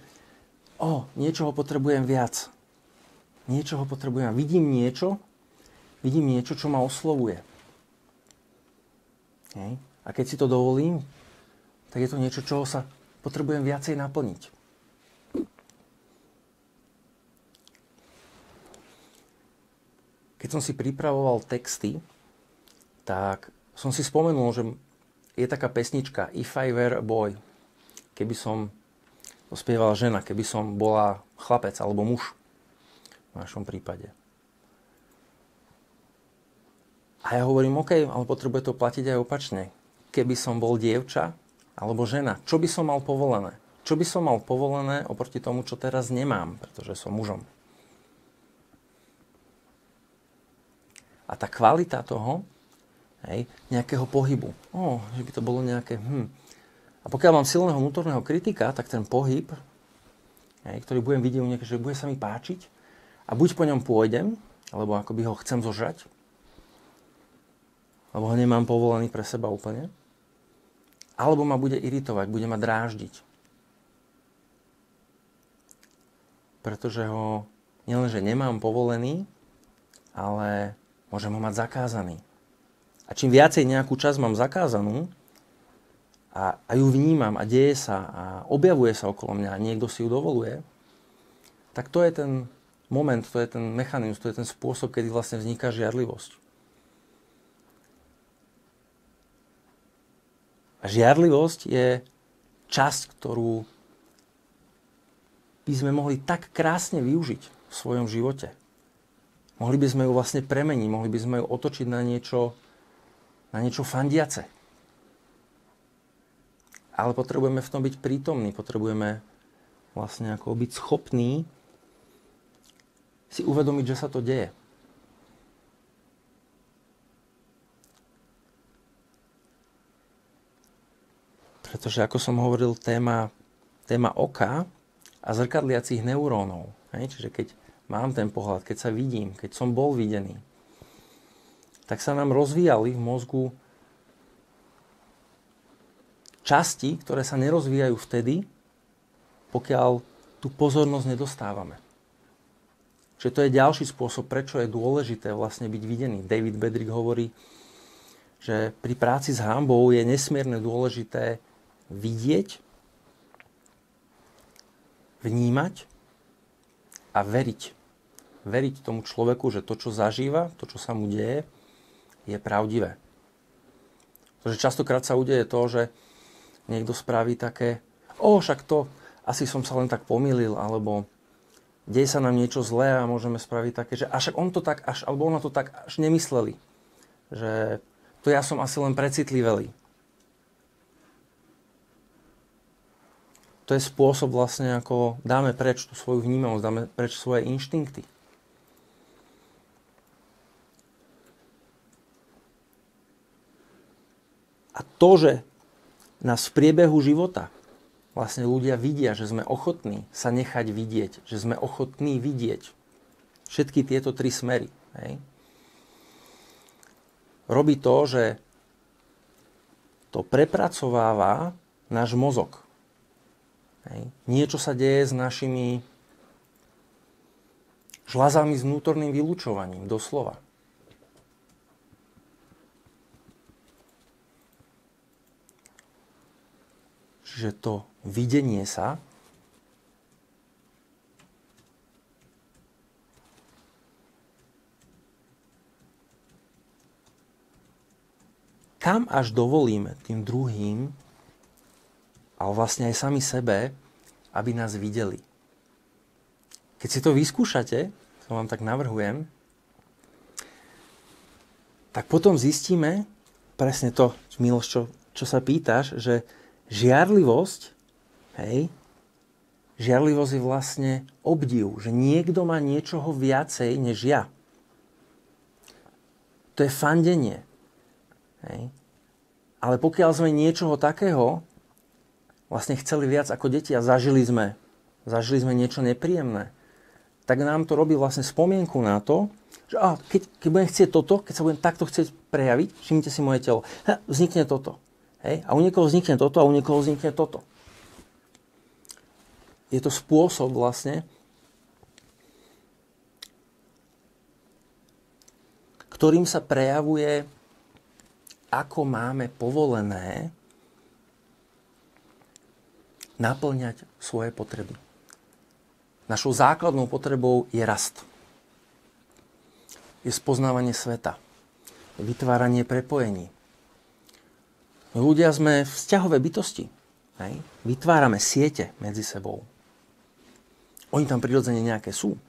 niečoho potrebujem viac. Niečoho potrebujem. Vidím niečo, čo ma oslovuje. Hej. A keď si to dovolím, tak je to niečo, čoho sa potrebujem viacej naplniť. Keď som si pripravoval texty, tak som si spomenul, že je taká pesnička If I Were a Boy. Keby som to spievala žena, keby som bola chlapec alebo muž v našom prípade. A ja hovorím, OK, ale potrebuje to platiť aj opačne. Keby som bol dievča alebo žena, čo by som mal povolené? Čo by som mal povolené oproti tomu, čo teraz nemám, pretože som mužom? A tá kvalita toho, nejakého pohybu, že by to bolo nejaké, A pokiaľ mám silného vnútorného kritika, tak ten pohyb, ktorý budem vidieť, že bude sa mi páčiť a buď po ňom pôjdem, alebo akoby ho chcem zožrať, lebo ho nemám povolený pre seba úplne, alebo ma bude iritovať, bude ma dráždiť. Pretože ho nielenže nemám povolený, ale môžem ho mať zakázaný. A čím viacej nejakú časť mám zakázanú a ju vnímam a deje sa a objavuje sa okolo mňa a niekto si ju dovoluje, tak to je ten moment, to je ten mechanizmus, to je ten spôsob, kedy vlastne vzniká žiarlivosť. A žiarlivosť je časť, ktorú by sme mohli tak krásne využiť v svojom živote. Mohli by sme ju vlastne premeniť, mohli by sme ju otočiť na niečo fandiace. Ale potrebujeme v tom byť prítomní, potrebujeme vlastne ako byť schopní si uvedomiť, že sa to deje. Pretože, ako som hovoril, téma oka a zrkadliacich neurónov. Čiže keď mám ten pohľad, keď sa vidím, keď som bol videný, tak sa nám rozvíjali v mozgu časti, ktoré sa nerozvíjajú vtedy, pokiaľ tú pozornosť nedostávame. Čiže to je ďalší spôsob, prečo je dôležité vlastne byť videný. David Bedrick hovorí, že pri práci s hanbou je nesmierne dôležité vidieť, vnímať a veriť. Veriť tomu človeku, že to, čo zažíva, to, čo sa mu deje, je pravdivé. Pretože častokrát sa udeje to, že niekto spraví také, však to, asi som sa len tak pomýlil, alebo deje sa nám niečo zlé a môžeme spraviť také, že však on to tak až, alebo ona to tak až nemysleli. Že to ja som asi len precitlivelý. To je spôsob vlastne, ako dáme preč tú svoju vnímavosť, dáme preč svoje inštinkty. A to, že nás v priebehu života vlastne ľudia vidia, že sme ochotní sa nechať vidieť, že sme ochotní vidieť všetky tieto tri smery. Robí to, že to prepracováva náš mozog. Niečo sa deje s našimi žľazami s vnútorným vylučovaním, doslova. Čiže to videnie sa kam až dovolíme tým druhým, ale vlastne aj sami sebe, aby nás videli. Keď si to vyskúšate, to vám tak navrhujem, tak potom zistíme, presne to, Miloš, čo sa pýtaš, že žiarlivosť je vlastne obdiv, že niekto má niečoho viacej než ja. To je fandenie. Ale pokiaľ sme niečoho takého vlastne chceli viac ako deti a zažili sme niečo nepríjemné, tak nám to robí vlastne spomienku na to, že keď budem chcieť toto, keď sa budem takto chcieť prejaviť, všimnite si moje telo, vznikne toto. A u niekoho vznikne toto a u niekoho vznikne toto. Je to spôsob vlastne, ktorým sa prejavuje, ako máme povolené naplňať svoje potreby. Našou základnou potrebou je rast. Je spoznávanie sveta. Je vytváranie prepojení. My ľudia sme vzťahové bytosti. Vytvárame siete medzi sebou. Oni tam prirodzene nejaké sú.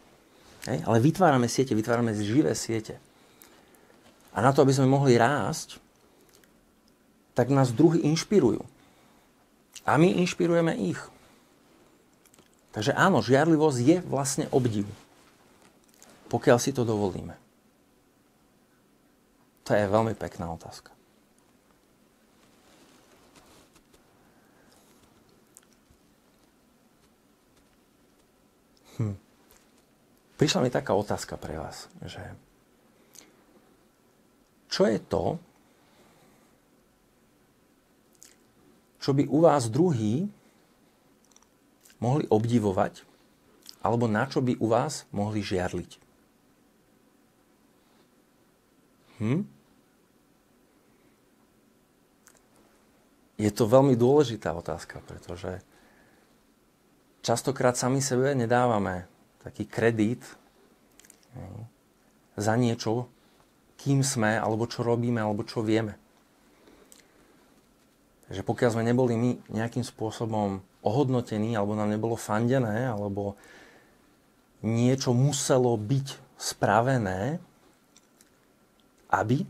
Ale vytvárame siete, vytvárame živé siete. A na to, aby sme mohli rásť, tak nás druhí inšpirujú. A my inšpirujeme ich. Takže áno, žiarlivosť je vlastne obdiv. Pokiaľ si to dovolíme. To je veľmi pekná otázka. prišla mi taká otázka pre vás, že čo je to, čo by u vás druhý mohli obdivovať, alebo na čo by u vás mohli žiarliť? Je to veľmi dôležitá otázka, pretože častokrát sami sebe nedávame taký kredit za niečo, kým sme, alebo čo robíme, alebo čo vieme. Takže pokiaľ sme neboli my nejakým spôsobom ohodnotení, alebo nám nebolo fandené, alebo niečo muselo byť spravené, aby,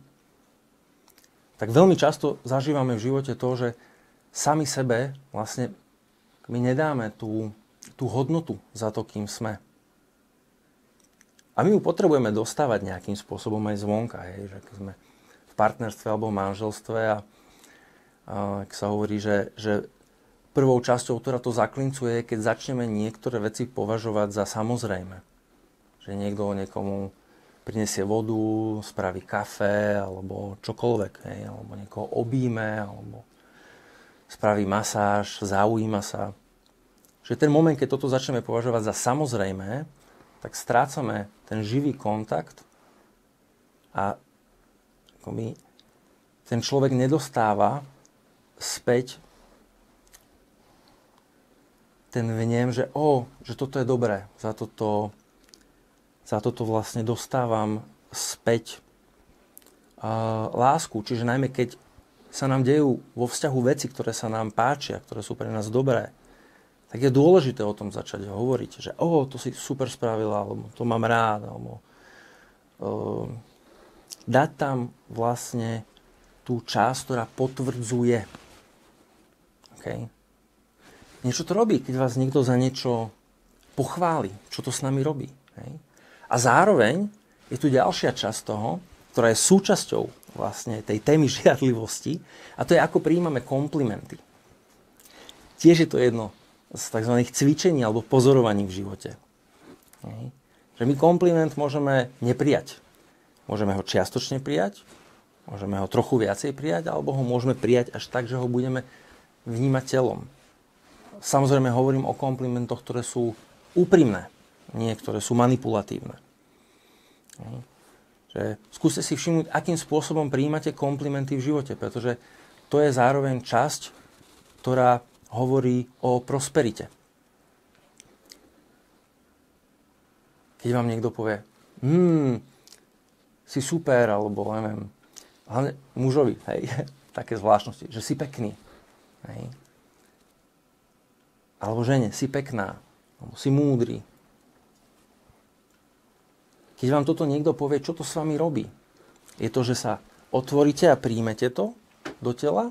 tak veľmi často zažívame v živote to, že sami sebe vlastne my nedáme tú hodnotu za to, kým sme. A my ju potrebujeme dostávať nejakým spôsobom aj zvonka. Že keď sme v partnerstve alebo v manželstve a ak sa hovorí, že prvou časťou, ktorá to zaklincuje, je, keď začneme niektoré veci považovať za samozrejme. Že niekto niekomu prinesie vodu, spraví kafe alebo čokoľvek. Alebo niekoho objíme, alebo spraví masáž, zaujíma sa. Že ten moment, keď toto začneme považovať za samozrejme, tak strácame ten živý kontakt a ten človek nedostáva späť ten vnem, že toto je dobré, za toto vlastne dostávam späť lásku. Čiže najmä keď sa nám dejú vo vzťahu veci, ktoré sa nám páčia, ktoré sú pre nás dobré, tak je dôležité o tom začať hovoriť, že to si super spravila, alebo to mám rád, alebo dať tam vlastne tú časť, ktorá potvrdzuje. Okay? Niečo to robí, keď vás niekto za niečo pochváli, čo to s nami robí. Okay? A zároveň je tu ďalšia časť toho, ktorá je súčasťou vlastne tej témy žiarlivosti, a to je, ako prijímame komplimenty. Tiež je to jedno z tzv. Cvičení alebo pozorovaní v živote. Že my kompliment môžeme neprijať. Môžeme ho čiastočne prijať, môžeme ho trochu viacej prijať, alebo ho môžeme prijať až tak, že ho budeme vnímať telom. Samozrejme hovorím o komplimentoch, ktoré sú úprimné, nie ktoré sú manipulatívne. Že skúste si všimnúť, akým spôsobom prijímate komplimenty v živote, pretože to je zároveň časť, ktorá hovorí o prosperite. Keď vám niekto povie, si super, alebo neviem, hlavne mužovi, také zvláštnosti, že si pekný. Hej. Alebo žene, si pekná, alebo si múdry. Keď vám toto niekto povie, čo to s vami robí? Je to, že sa otvoríte a príjmete to do tela?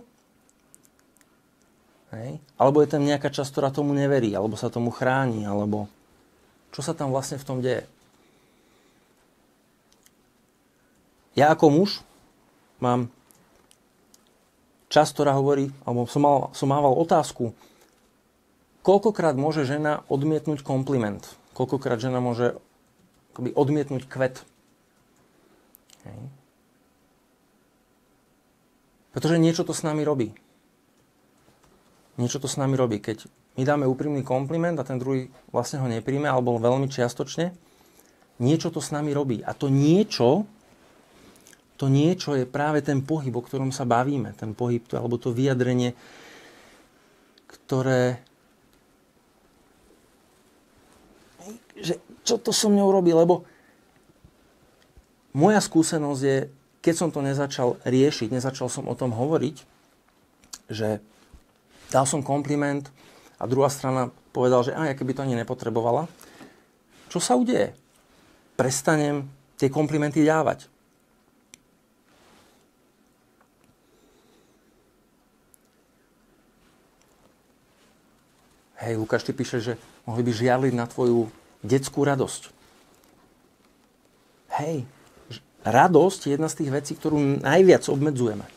Hej. Alebo je tam nejaká časť, ktorá tomu neverí, alebo sa tomu chráni, alebo čo sa tam vlastne v tom deje? Ja ako muž mám časť, ktorá hovorí, alebo som mával otázku, koľkokrát môže žena odmietnúť kompliment? Koľkokrát žena môže odmietnúť kvet? Hej. Pretože niečo to s nami robí. Niečo to s nami robí. Keď my dáme úprimný kompliment a ten druhý vlastne ho nepríjme, alebo veľmi čiastočne, niečo to s nami robí. A to niečo je práve ten pohyb, o ktorom sa bavíme. Ten pohyb, alebo to vyjadrenie, ktoré... Že čo to so mňou robí? Lebo moja skúsenosť je, keď som to nezačal riešiť, nezačal som o tom hovoriť, že dal som kompliment a druhá strana povedal, že ja keby to ani nepotrebovala. Čo sa udeje? Prestanem tie komplimenty dávať. Hej, Lukáš, ty píšeš, že mohli by žiarliť na tvoju detskú radosť. Hej, radosť je jedna z tých vecí, ktorú najviac obmedzujeme.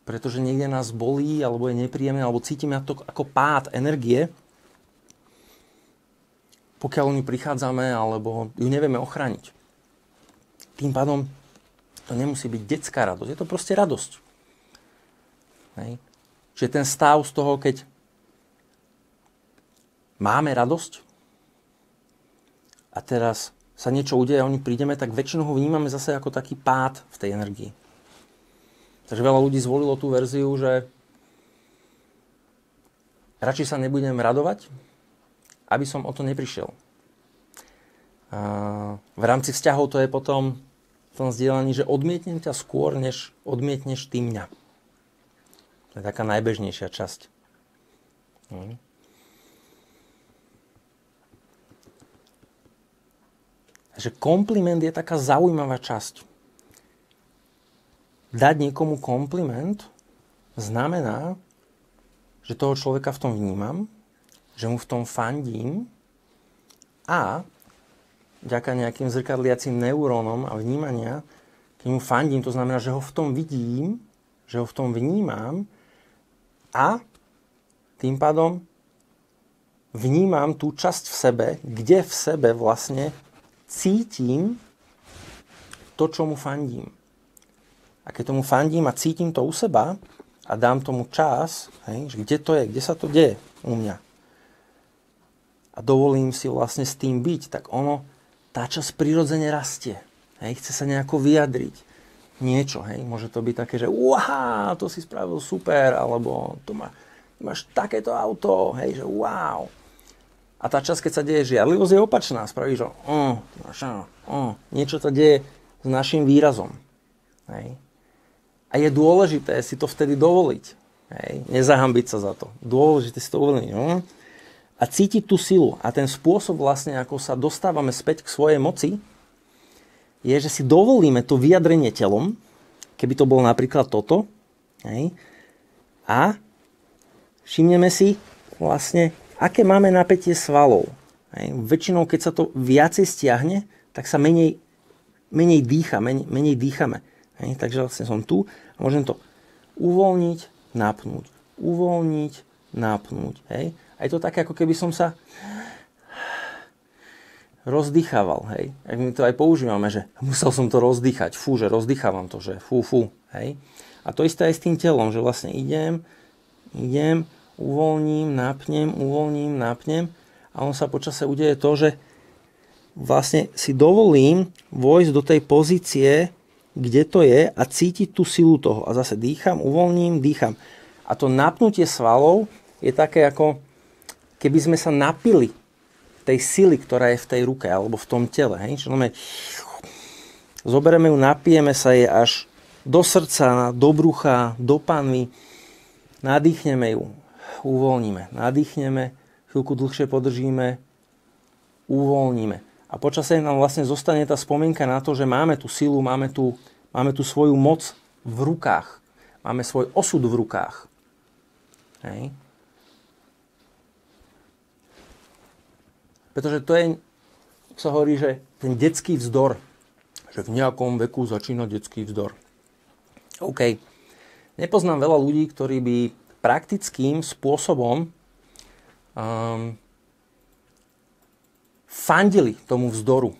Pretože niekde nás bolí, alebo je nepríjemné, alebo cítime to ako pád energie. pokiaľ o ňu prichádzame, alebo ju nevieme ochrániť. Tým pádom to nemusí byť detská radosť, je to proste radosť. Hej. Čiže ten stav z toho, keď máme radosť a teraz sa niečo udeje a oni prídeme, tak väčšinou ho vnímame zase ako taký pád v tej energii. Takže veľa ľudí zvolilo tú verziu, že radšej sa nebudem radovať, aby som o to neprišiel. A v rámci vzťahov to je potom v tom zdieľaní, že odmietnem ťa skôr, než odmietneš ty mňa. To je taká najbežnejšia časť. Takže kompliment je taká zaujímavá časť. Dať niekomu kompliment znamená, že toho človeka v tom vnímam, že mu v tom fandím a vďaka nejakým zrkadliacím neurónom a vnímania, keď mu fandím, to znamená, že ho v tom vidím, že ho v tom vnímam a tým pádom vnímam tú časť v sebe, kde v sebe vlastne cítim to, čo mu fandím. A keď tomu fandím a cítim to u seba a dám tomu čas, hej, že kde to je, kde sa to deje u mňa a dovolím si vlastne s tým byť, tak ono, tá časť prirodzene rastie. Hej, chce sa nejako vyjadriť. Niečo, hej, môže to byť také, že wow, to si spravil super, alebo máš takéto auto, hej, že wow. A tá časť, keď sa deje žiarlivosť, je opačná. Spraví, že niečo sa deje s našim výrazom. Hej. A je dôležité si to vtedy dovoliť. Hej. Nezahambiť sa za to. Dôležité si to uvoliť. A cítiť tú silu. A ten spôsob vlastne, ako sa dostávame späť k svojej moci, je, že si dovolíme to vyjadrenie telom, keby to bolo napríklad toto. Hej. A všimneme si vlastne, aké máme napätie svalov. Hej. Väčšinou, keď sa to viacej stiahne, tak sa menej dýcha, menej dýchame. Hej. Takže vlastne som tu a môžem to uvoľniť, napnúť. Uvoľniť, napnúť. Hej. A je to také, ako keby som sa rozdýchaval. Hej. Ak my to aj používame, že musel som to rozdýchať. Fú, že rozdýchavam to, že fú. Hej. A to isté aj s tým telom, že vlastne idem, uvoľním, napnem a on sa počase udeje to, že vlastne si dovolím vojsť do tej pozície, kde to je a cítiť tú silu toho. A zase dýcham, uvoľním, dýcham. A to napnutie svalov je také ako keby sme sa napili tej sily, ktorá je v tej ruke alebo v tom tele. Hej? Zoberieme ju, napijeme sa jej až do srdca, do brucha, do panvy. Nadýchneme ju, uvoľníme. Nadýchneme, chvíľku dlhšie podržíme, uvoľníme. A počasie nám vlastne zostane tá spomienka na to, že máme tú silu, máme tú svoju moc v rukách. Máme svoj osud v rukách. Hej. Pretože to je, sa hovorí, že ten detský vzdor, že v nejakom veku začína detský vzdor. OK. Nepoznám veľa ľudí, ktorí by praktickým spôsobom fandili tomu vzdoru.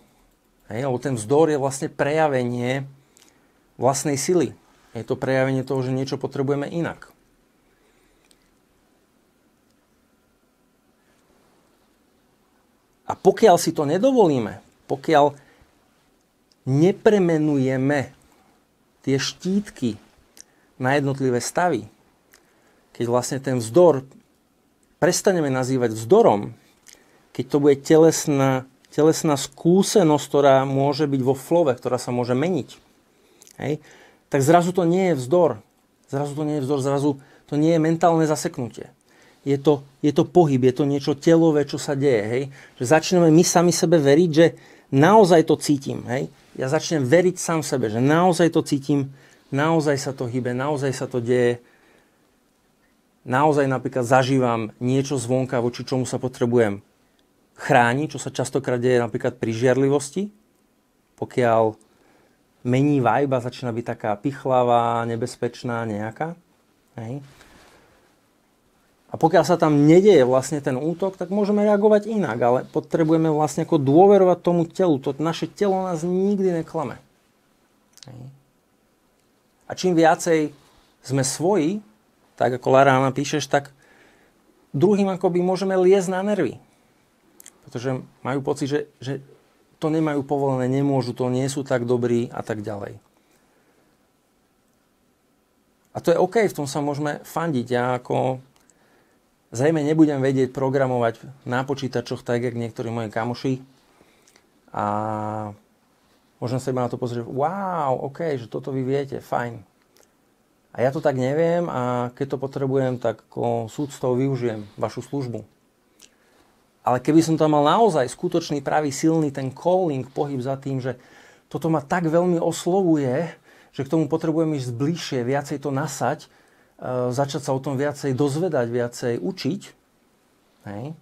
Hej? Lebo ten vzdor je vlastne prejavenie vlastnej sily. Je to prejavenie toho, že niečo potrebujeme inak. A pokiaľ si to nedovolíme, pokiaľ nepremenujeme tie štítky na jednotlivé stavy, keď vlastne ten vzdor prestaneme nazývať vzdorom, keď to bude telesná skúsenosť, ktorá môže byť vo flove, ktorá sa môže meniť, hej, tak zrazu to nie je vzdor. Zrazu to nie je mentálne zaseknutie. Je to pohyb, je to niečo telové, čo sa deje. Hej? Že začneme my sami sebe veriť, že naozaj to cítim. Hej? Ja začnem veriť sám sebe, že naozaj to cítim, naozaj sa to hýbe, naozaj sa to deje. Naozaj napríklad zažívam niečo zvonka, voči čomu sa potrebujem chrániť, čo sa častokrát deje napríklad pri žiarlivosti. Pokiaľ mení vibe a začína byť taká pichlavá, nebezpečná, nejaká. Hej? A pokiaľ sa tam nedieje vlastne ten útok, tak môžeme reagovať inak, ale potrebujeme vlastne ako dôverovať tomu telu. To naše telo nás nikdy neklame. A čím viacej sme svoji, tak ako Larána píšeš, tak druhým akoby môžeme liesť na nervy. Pretože majú pocit, že to nemajú povolené, nemôžu to, nie sú tak dobrí a tak ďalej. A to je OK, v tom sa môžeme fandiť. Ja ako zrejme nebudem vedieť programovať na počítačoch tak, jak niektorí moji kamoši. A môžem sa iba na to pozrieť, wow, OK, že toto vy viete, fajn. A ja to tak neviem a keď to potrebujem, tak ako súctou využijem vašu službu. Ale keby som tam mal naozaj skutočný, pravý, silný ten calling, pohyb za tým, že toto ma tak veľmi oslovuje, že k tomu potrebujem ísť bližšie, viacej to nasať, začať sa o tom viacej dozvedať, viacej učiť. Hej.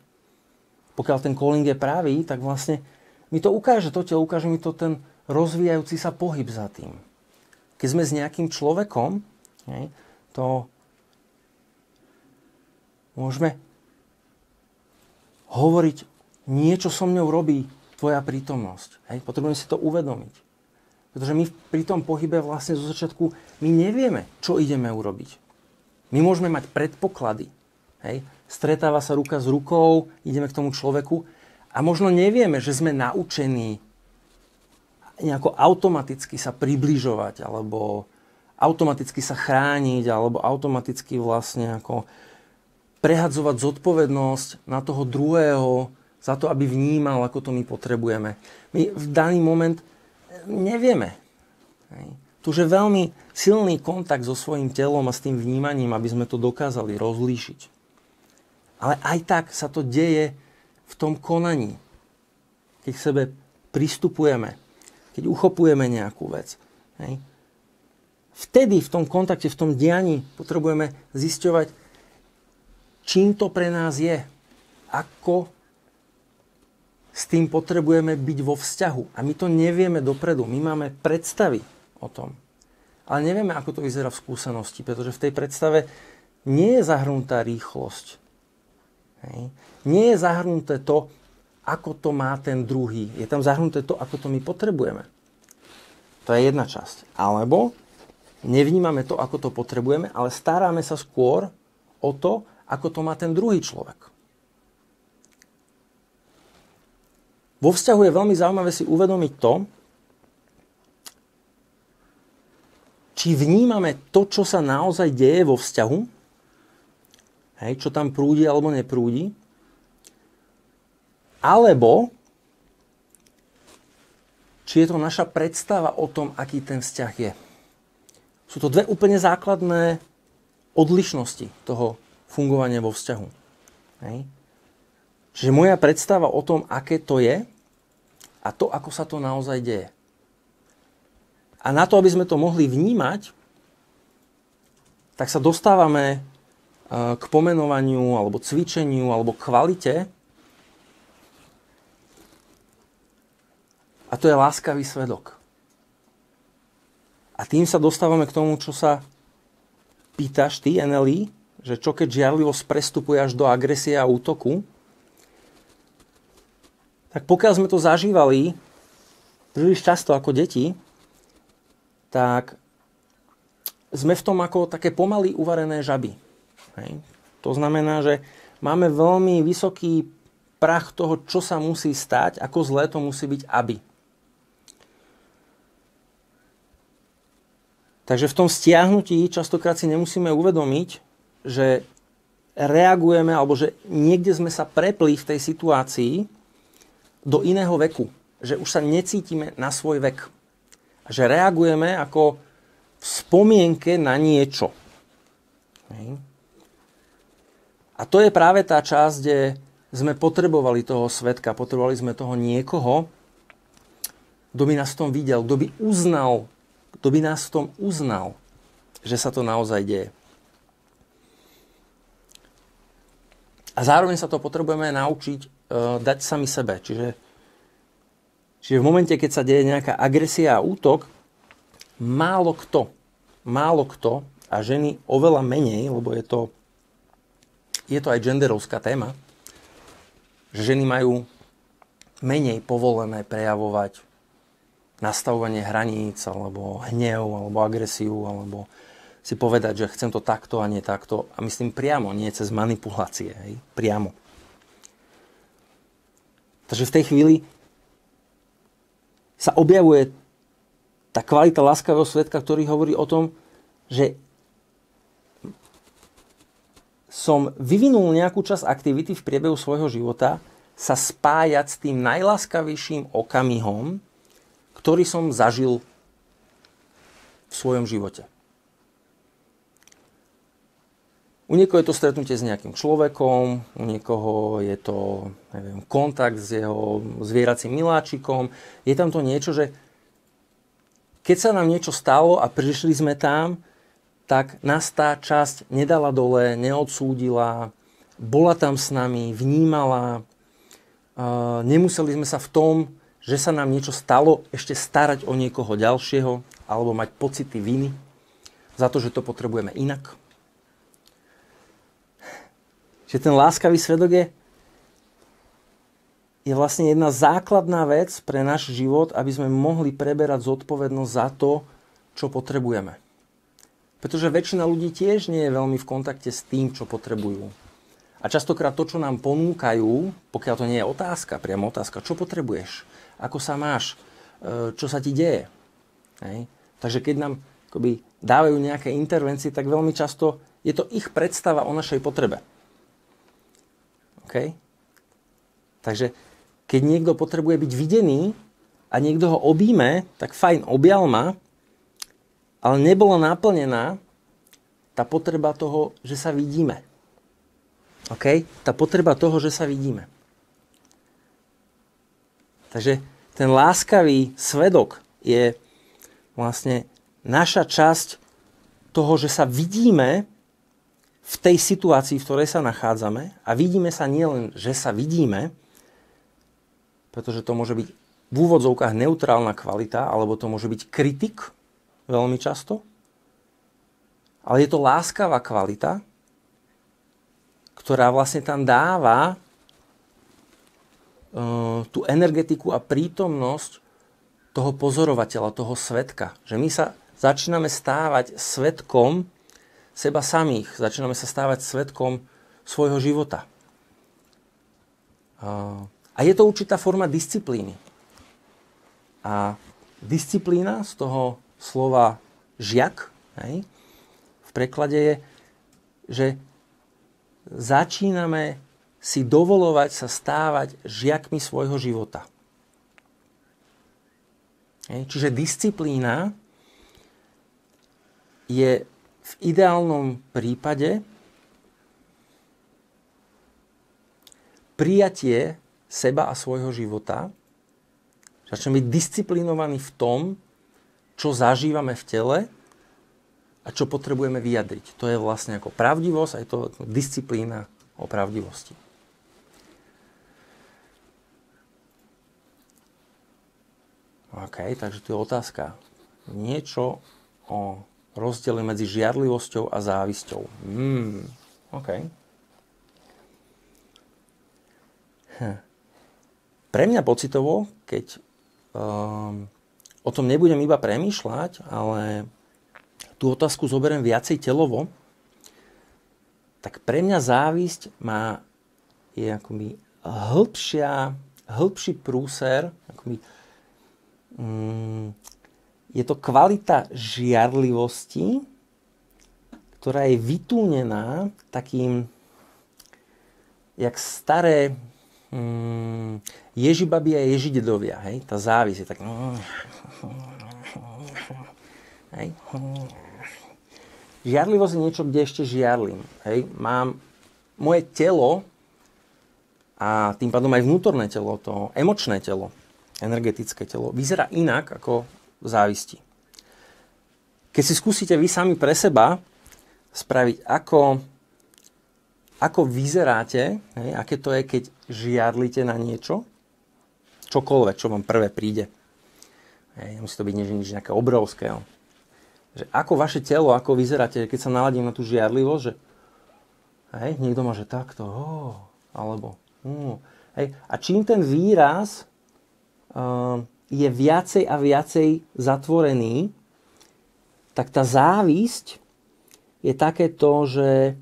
Pokiaľ ten calling je pravý, tak vlastne mi to ukáže to telo, ukáže mi to ten rozvíjajúci sa pohyb za tým. Keď sme s nejakým človekom, hej, to môžeme hovoriť, niečo so mňou robí tvoja prítomnosť. Hej, potrebujeme si to uvedomiť. Pretože my pri tom pohybe vlastne zo začiatku my nevieme, čo ideme urobiť. My môžeme mať predpoklady. Hej, stretáva sa ruka s rukou, ideme k tomu človeku a možno nevieme, že sme naučení nejako automaticky sa približovať alebo automaticky sa chrániť alebo automaticky vlastne ako prehadzovať zodpovednosť na toho druhého za to, aby vnímal, ako to my potrebujeme. My v daný moment nevieme. Tu je veľmi silný kontakt so svojím telom a s tým vnímaním, aby sme to dokázali rozlíšiť. Ale aj tak sa to deje v tom konaní. Keď k sebe pristupujeme, keď uchopujeme nejakú vec. Vtedy v tom kontakte, v tom dianí potrebujeme zisťovať, čím to pre nás je, ako s tým potrebujeme byť vo vzťahu. A my to nevieme dopredu. My máme predstavy o tom. Ale nevieme, ako to vyzerá v skúsenosti, pretože v tej predstave nie je zahrnutá rýchlosť. Hej. Nie je zahrnuté to, ako to má ten druhý. Je tam zahrnuté to, ako to my potrebujeme. To je jedna časť. Alebo nevnímame to, ako to potrebujeme, ale staráme sa skôr o to, ako to má ten druhý človek. Vo vzťahu je veľmi zaujímavé si uvedomiť to, či vnímame to, čo sa naozaj deje vo vzťahu, hej, čo tam prúdi alebo neprúdi, alebo či je to naša predstava o tom, aký ten vzťah je. Sú to dve úplne základné odlišnosti toho fungovania vo vzťahu. Hej. Čiže moja predstava o tom, aké to je a to, ako sa to naozaj deje. A na to, aby sme to mohli vnímať, tak sa dostávame k pomenovaniu, alebo cvičeniu, alebo kvalite. A to je láskavý svedok. A tým sa dostávame k tomu, čo sa pýtaš ty, NLI, že čo keď žiarlivosť prestupuje až do agresie a útoku, tak pokiaľ sme to zažívali príliš často ako deti, tak sme v tom ako také pomaly uvarené žaby. Hej. To znamená, že máme veľmi vysoký prach toho, čo sa musí stať, ako zlé to musí byť, aby. Takže v tom stiahnutí častokrát si nemusíme uvedomiť, že reagujeme, alebo že niekde sme sa prepli v tej situácii do iného veku. Že už sa necítime na svoj vek. A že reagujeme ako v spomienke na niečo. Hej. A to je práve tá časť, kde sme potrebovali toho svedka, potrebovali sme toho niekoho, kto by nás v tom videl, kto by uznal, kto by nás v tom uznal, že sa to naozaj deje. A zároveň sa to potrebujeme naučiť dať sami sebe. Čiže v momente, keď sa deje nejaká agresia a útok, málo kto, a ženy oveľa menej, lebo je to je to aj genderovská téma, že ženy majú menej povolené prejavovať nastavovanie hraníc, alebo hnev, alebo agresiu, alebo si povedať, že chcem to takto a nie takto. A myslím priamo, nie cez manipulácie. Hej? Priamo. Takže v tej chvíli sa objavuje tá kvalita láskavého svedka, ktorý hovorí o tom, že som vyvinul nejakú časť aktivity v priebehu svojho života sa spájať s tým najláskavejším okamihom, ktorý som zažil v svojom živote. U niekoho je to stretnutie s nejakým človekom, u niekoho je to, neviem, kontakt s jeho zvieracím miláčikom. Je tam to niečo, že keď sa nám niečo stalo a prišli sme tam, tak nás tá časť nedala dole, neodsúdila, bola tam s nami, vnímala. Nemuseli sme sa v tom, že sa nám niečo stalo, ešte starať o niekoho ďalšieho alebo mať pocity viny za to, že to potrebujeme inak. Že ten láskavý svedok je vlastne jedna základná vec pre náš život, aby sme mohli preberať zodpovednosť za to, čo potrebujeme. Pretože väčšina ľudí tiež nie je veľmi v kontakte s tým, čo potrebujú. A častokrát to, čo nám ponúkajú, pokiaľ to nie je otázka, priamo otázka, čo potrebuješ, ako sa máš, čo sa ti deje. Hej. Takže keď nám akoby dávajú nejaké intervencie, tak veľmi často je to ich predstava o našej potrebe. Okay? Takže keď niekto potrebuje byť videný a niekto ho objíme, tak fajn, objal ma, ale nebola naplnená tá potreba toho, že sa vidíme. Okay? Tá potreba toho, že sa vidíme. Takže ten láskavý svedok je vlastne naša časť toho, že sa vidíme v tej situácii, v ktorej sa nachádzame, a vidíme sa nielen, že sa vidíme, pretože to môže byť v úvodzovkách neutrálna kvalita, alebo to môže byť kritik veľmi často, ale je to láskavá kvalita, ktorá vlastne tam dáva tú energetiku a prítomnosť toho pozorovateľa, toho svedka. Že my sa začíname stávať svedkom seba samých. Začíname sa stávať svedkom svojho života. A je to určitá forma disciplíny. A disciplína z toho slova žiak, hej, v preklade je, že začíname si dovolovať sa stávať žiakmi svojho života. Hej, čiže disciplína je v ideálnom prípade prijatie seba a svojho života. Začneme byť disciplinovaní v tom, čo zažívame v tele a čo potrebujeme vyjadriť. To je vlastne ako pravdivosť, aj to disciplína o pravdivosti. OK, takže tu je otázka. Niečo o rozdiele medzi žiarlivosťou a závisťou. OK. Pre mňa pocitovo, keď o tom nebudem iba premýšľať, ale tú otázku zoberiem viacej telovo, tak pre mňa závisť je akoby hĺbší prúser, akoby, je to kvalita žiarlivosti, ktorá je vytúnená takým, jak staré ježibabi a ježidedovia. Hej? Tá závisť je tak... Hej? Žiarlivosť je niečo, kde ešte žiarlim. Hej? Mám moje telo a tým pádom aj vnútorné telo, to emočné telo, energetické telo, vyzerá inak ako v závisti. Keď si skúsite vy sami pre seba spraviť, ako vyzeráte, hej, aké to je, keď žiarlite na niečo, čokoľvek, čo vám prvé príde. Hej, musí to byť nič nejaké obrovské. Že ako vaše telo, ako vyzeráte, keď sa naladím na tú žiarlivosť, že Hej, niekto má, že takto, alebo hej. A čím ten výraz je viacej a viacej zatvorený, tak tá závisť je takéto, že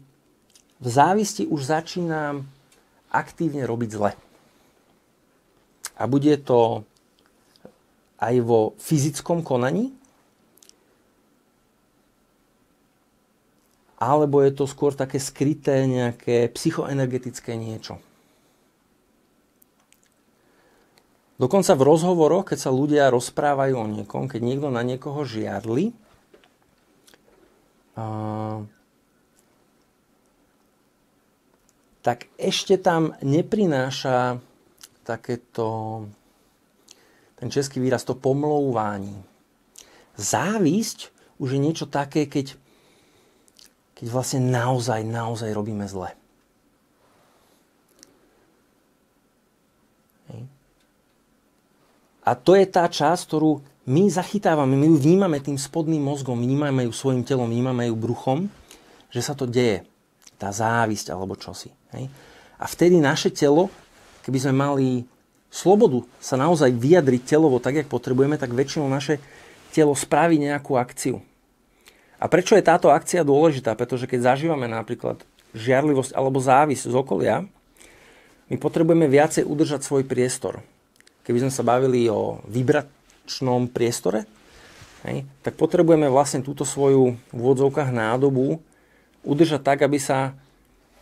v závisti už začínam aktívne robiť zle. A bude to aj vo fyzickom konaní, alebo je to skôr také skryté nejaké psychoenergetické niečo. Dokonca v rozhovoroch, keď sa ľudia rozprávajú o niekom, keď niekto na niekoho žiarli, tak ešte tam neprináša takéto, ten český výraz, to pomlouvání. Závisť už je niečo také, keď vlastne naozaj robíme zle. Hej. A to je tá časť, ktorú my zachytávame, my ju vnímame tým spodným mozgom, vnímame ju svojim telom, vnímame ju bruchom, že sa to deje. Tá závisť alebo čosi. Hej. A vtedy naše telo, keby sme mali slobodu sa naozaj vyjadriť telovo tak, jak potrebujeme, tak väčšinou naše telo spraví nejakú akciu. A prečo je táto akcia dôležitá? Pretože keď zažívame napríklad žiarlivosť alebo závisť z okolia, my potrebujeme viacej udržať svoj priestor. Keby sme sa bavili o vibračnom priestore, hej, tak potrebujeme vlastne túto svoju v úvodzovkách nádobu udržať tak, aby sa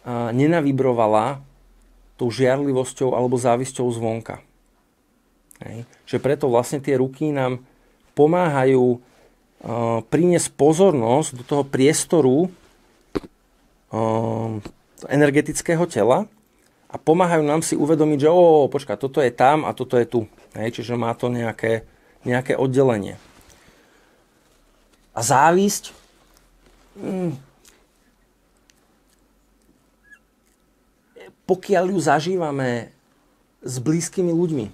nenavibrovala tou žiarlivosťou alebo závisťou zvonka. Hej. Čiže preto vlastne tie ruky nám pomáhajú priniesť pozornosť do toho priestoru energetického tela a pomáhajú nám si uvedomiť, že počkaj, toto je tam a toto je tu. Hej, čiže má to nejaké oddelenie. A závisť pokiaľ ju zažívame s blízkymi ľuďmi,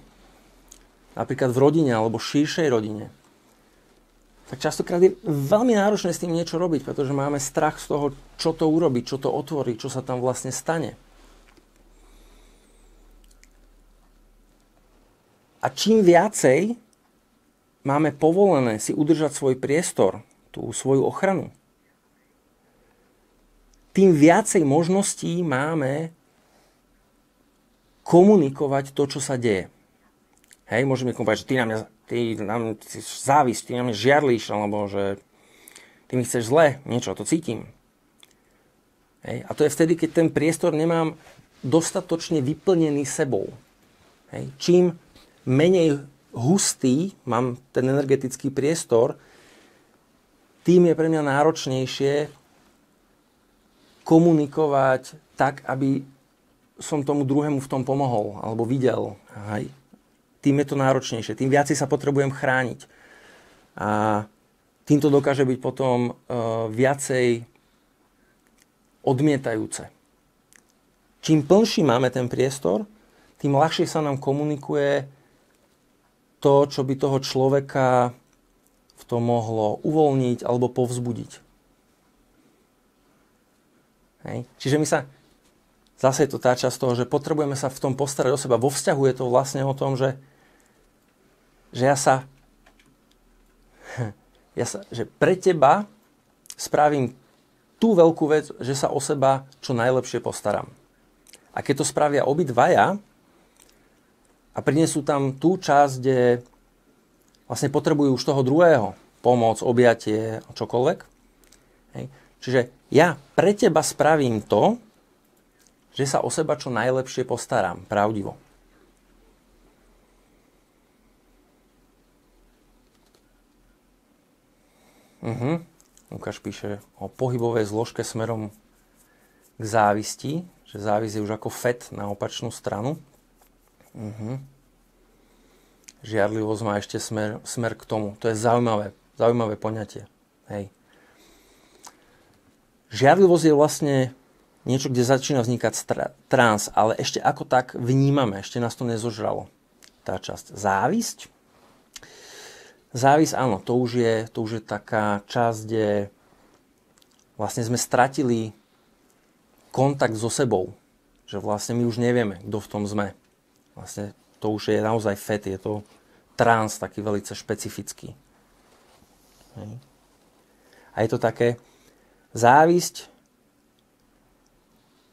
napríklad v rodine alebo širšej rodine, tak častokrát je veľmi náročné s tým niečo robiť, pretože máme strach z toho, čo to urobí, čo to otvorí, čo sa tam vlastne stane. A čím viacej máme povolené si udržať svoj priestor, tú svoju ochranu, tým viacej možností máme komunikovať to, čo sa deje. Hej, môžeme povedať, že ty na mňa závisť, ty na mňa žiarlíš, alebo že ty mi chceš zle, niečo, to cítim. Hej, a to je vtedy, keď ten priestor nemám dostatočne vyplnený sebou. Hej, čím menej hustý mám ten energetický priestor, tým je pre mňa náročnejšie komunikovať tak, aby som tomu druhému v tom pomohol alebo videl. Hej. Tým je to náročnejšie, tým viacej sa potrebujem chrániť. A tým to dokáže byť potom viacej odmietajúce. Čím plnší máme ten priestor, tým ľahšie sa nám komunikuje to, čo by toho človeka v tom mohlo uvoľniť alebo povzbudiť. Hej. Čiže my sa, zase je to tá časť toho, že potrebujeme sa v tom postarať o seba. Vo vzťahu je to vlastne o tom, že že pre teba spravím tú veľkú vec, že sa o seba čo najlepšie postaram. A keď to spravia obidvaja a prinesú tam tú časť, kde vlastne potrebujú už toho druhého, pomoc, objatie, čokoľvek. Hej. Čiže ja pre teba spravím to, že sa o seba čo najlepšie postaram, pravdivo. Lukáš píše o pohybovej zložke smerom k závisti, že závisť je už ako fet na opačnú stranu. Žiarlivosť má ešte smer k tomu. To je zaujímavé poňatie. Hej. Žiarlivosť je vlastne niečo, kde začína vznikať trans, ale ešte ako tak vnímame, ešte nás to nezožralo. Tá časť. Závisť, áno, to už je taká časť, kde vlastne sme stratili kontakt so sebou. Že vlastne my už nevieme, kto v tom sme. Vlastne to už je naozaj fet, je to trans taký veľmi špecifický. Hej. A je to také, závisť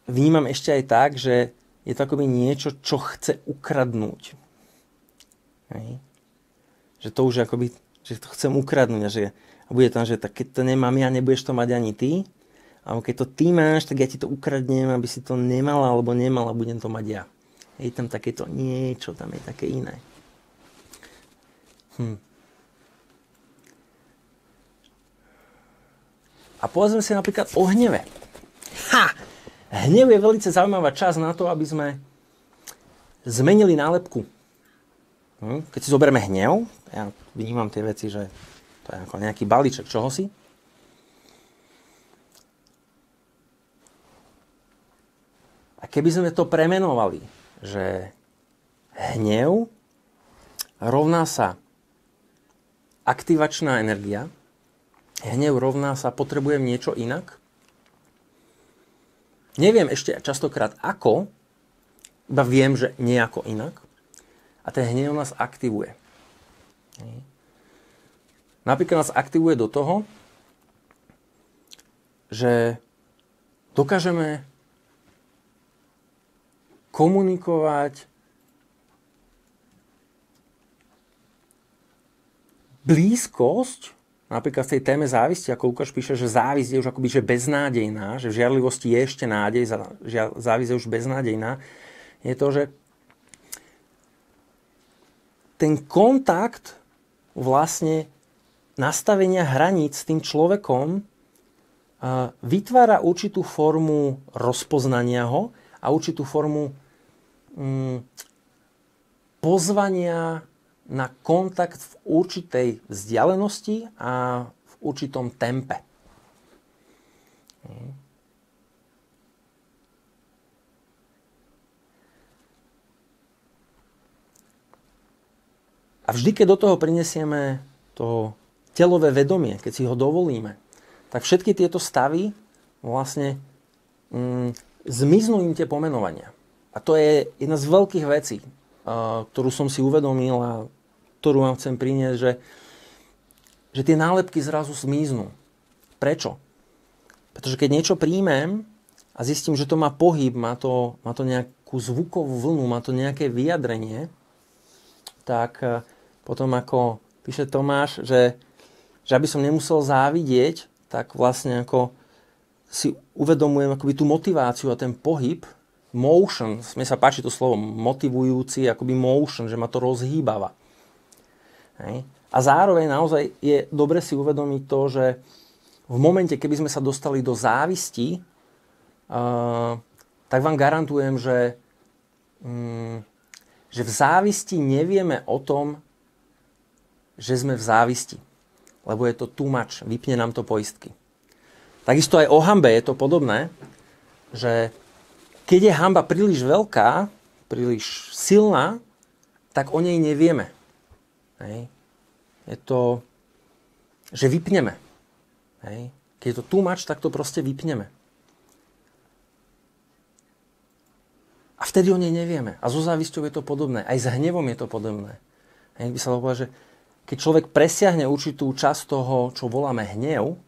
vnímam ešte aj tak, že je to akoby niečo, čo chce ukradnúť. Hej. Že to už akoby, že to chcem ukradnúť a že a bude tam, že tak keď to nemám ja, nebudeš to mať ani ty, alebo keď to ty máš, tak ja ti to ukradnem, aby si to nemala alebo nemala, budem to mať ja. Je tam takéto niečo, tam je také iné. A povedzme si napríklad o hneve. Hnev je veľmi zaujímavá časť na to, aby sme zmenili nálepku. Keď si zoberieme hnev, ja vnímam tie veci, že to je ako nejaký balíček čohosi. A keby sme to premenovali, že hnev rovná sa aktivačná energia, hnev rovná sa potrebujem niečo inak. Neviem ešte častokrát ako, iba viem, že nejako inak. A ten hnev nás aktivuje. Napríklad nás aktivuje do toho, že dokážeme komunikovať blízkosť, napríklad v tej téme závisti, ako Lukáš píše, že závisť je už akoby že beznádejná, že v žiarlivosti je ešte nádej, závisť je už beznádejná, je to, že ten kontakt vlastne nastavenia hraníc s tým človekom vytvára určitú formu rozpoznania ho a určitú formu pozvania na kontakt v určitej vzdialenosti a v určitom tempe. A vždy, keď do toho prinesieme to telové vedomie, keď si ho dovolíme, tak všetky tieto stavy vlastne zmiznú im tie pomenovania. A to je jedna z veľkých vecí, ktorú som si uvedomil a ktorú vám chcem priniesť, že tie nálepky zrazu zmiznú. Prečo? Pretože keď niečo príjmem a zistím, že to má pohyb, má to nejakú zvukovú vlnu, má to nejaké vyjadrenie, tak potom ako píše Tomáš, že aby som nemusel závidieť, tak vlastne ako si uvedomujem akoby tú motiváciu a ten pohyb, motion, mne sa páči to slovo motivujúci, akoby motion, že ma to rozhýbava. Hej. A zároveň naozaj je dobre si uvedomiť to, že v momente, keby sme sa dostali do závisti, tak vám garantujem, že v závisti nevieme o tom, že sme v závisti. Lebo je to too much, vypne nám to poistky. Takisto aj o hanbe je to podobné, že keď je hanba príliš veľká, príliš silná, tak o nej nevieme. Hej. Je to, že vypneme. Hej. Keď je to too much, tak to proste vypneme. A vtedy o nej nevieme. A so závisťou je to podobné. Aj s hnevom je to podobné. Hej. By sa dalo povedať, že keď človek presiahne určitú časť toho, čo voláme hnev,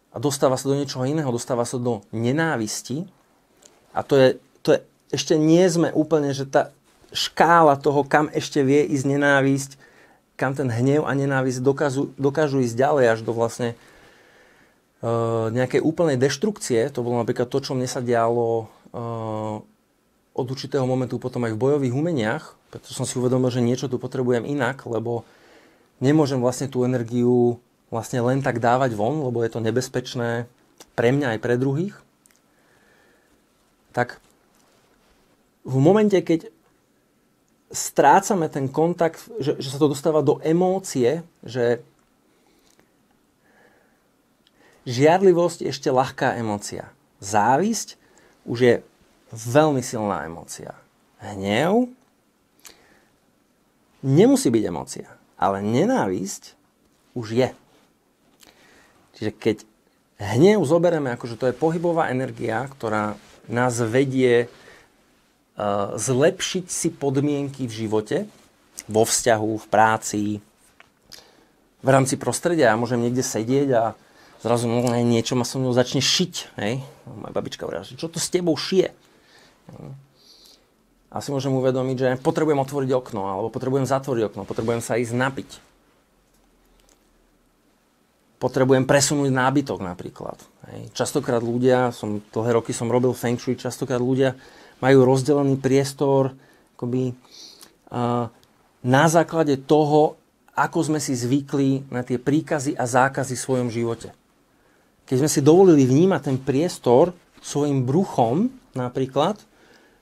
a dostáva sa do niečoho iného, dostáva sa do nenávisti, a to je ešte nie sme úplne, že tá škála toho, kam ešte vie ísť nenávisť, kam ten hnev a nenávisť dokážu ísť ďalej až do vlastne nejakej úplnej deštrukcie. To bolo napríklad to, čo mne sa dialo od určitého momentu potom aj v bojových umeniach, pretože som si uvedomil, že niečo tu potrebujem inak, lebo nemôžem vlastne tú energiu vlastne len tak dávať von, lebo je to nebezpečné pre mňa aj pre druhých. Tak v momente, keď strácame ten kontakt, že sa to dostáva do emócie, že žiarlivosť je ešte ľahká emócia. Závisť už je veľmi silná emócia. Hnev nemusí byť emócia, ale nenávisť už je. Čiže keď hnev zoberieme ako, že to je pohybová energia, ktorá nás vedie zlepšiť si podmienky v živote, vo vzťahu, v práci, v rámci prostredia. Ja môžem niekde sedieť a zrazu niečo ma so mnou začne šiť. Hej? Moja babička hovorila, že čo to s tebou šije? A si môžem uvedomiť, že potrebujem otvoriť okno, alebo potrebujem zatvoriť okno, potrebujem sa ísť napiť. Potrebujem presunúť nábytok napríklad. Hej. Častokrát ľudia, dlhé roky som robil feng shui, častokrát ľudia majú rozdelený priestor akoby, na základe toho, ako sme si zvykli na tie príkazy a zákazy v svojom živote. Keď sme si dovolili vnímať ten priestor svojim bruchom napríklad,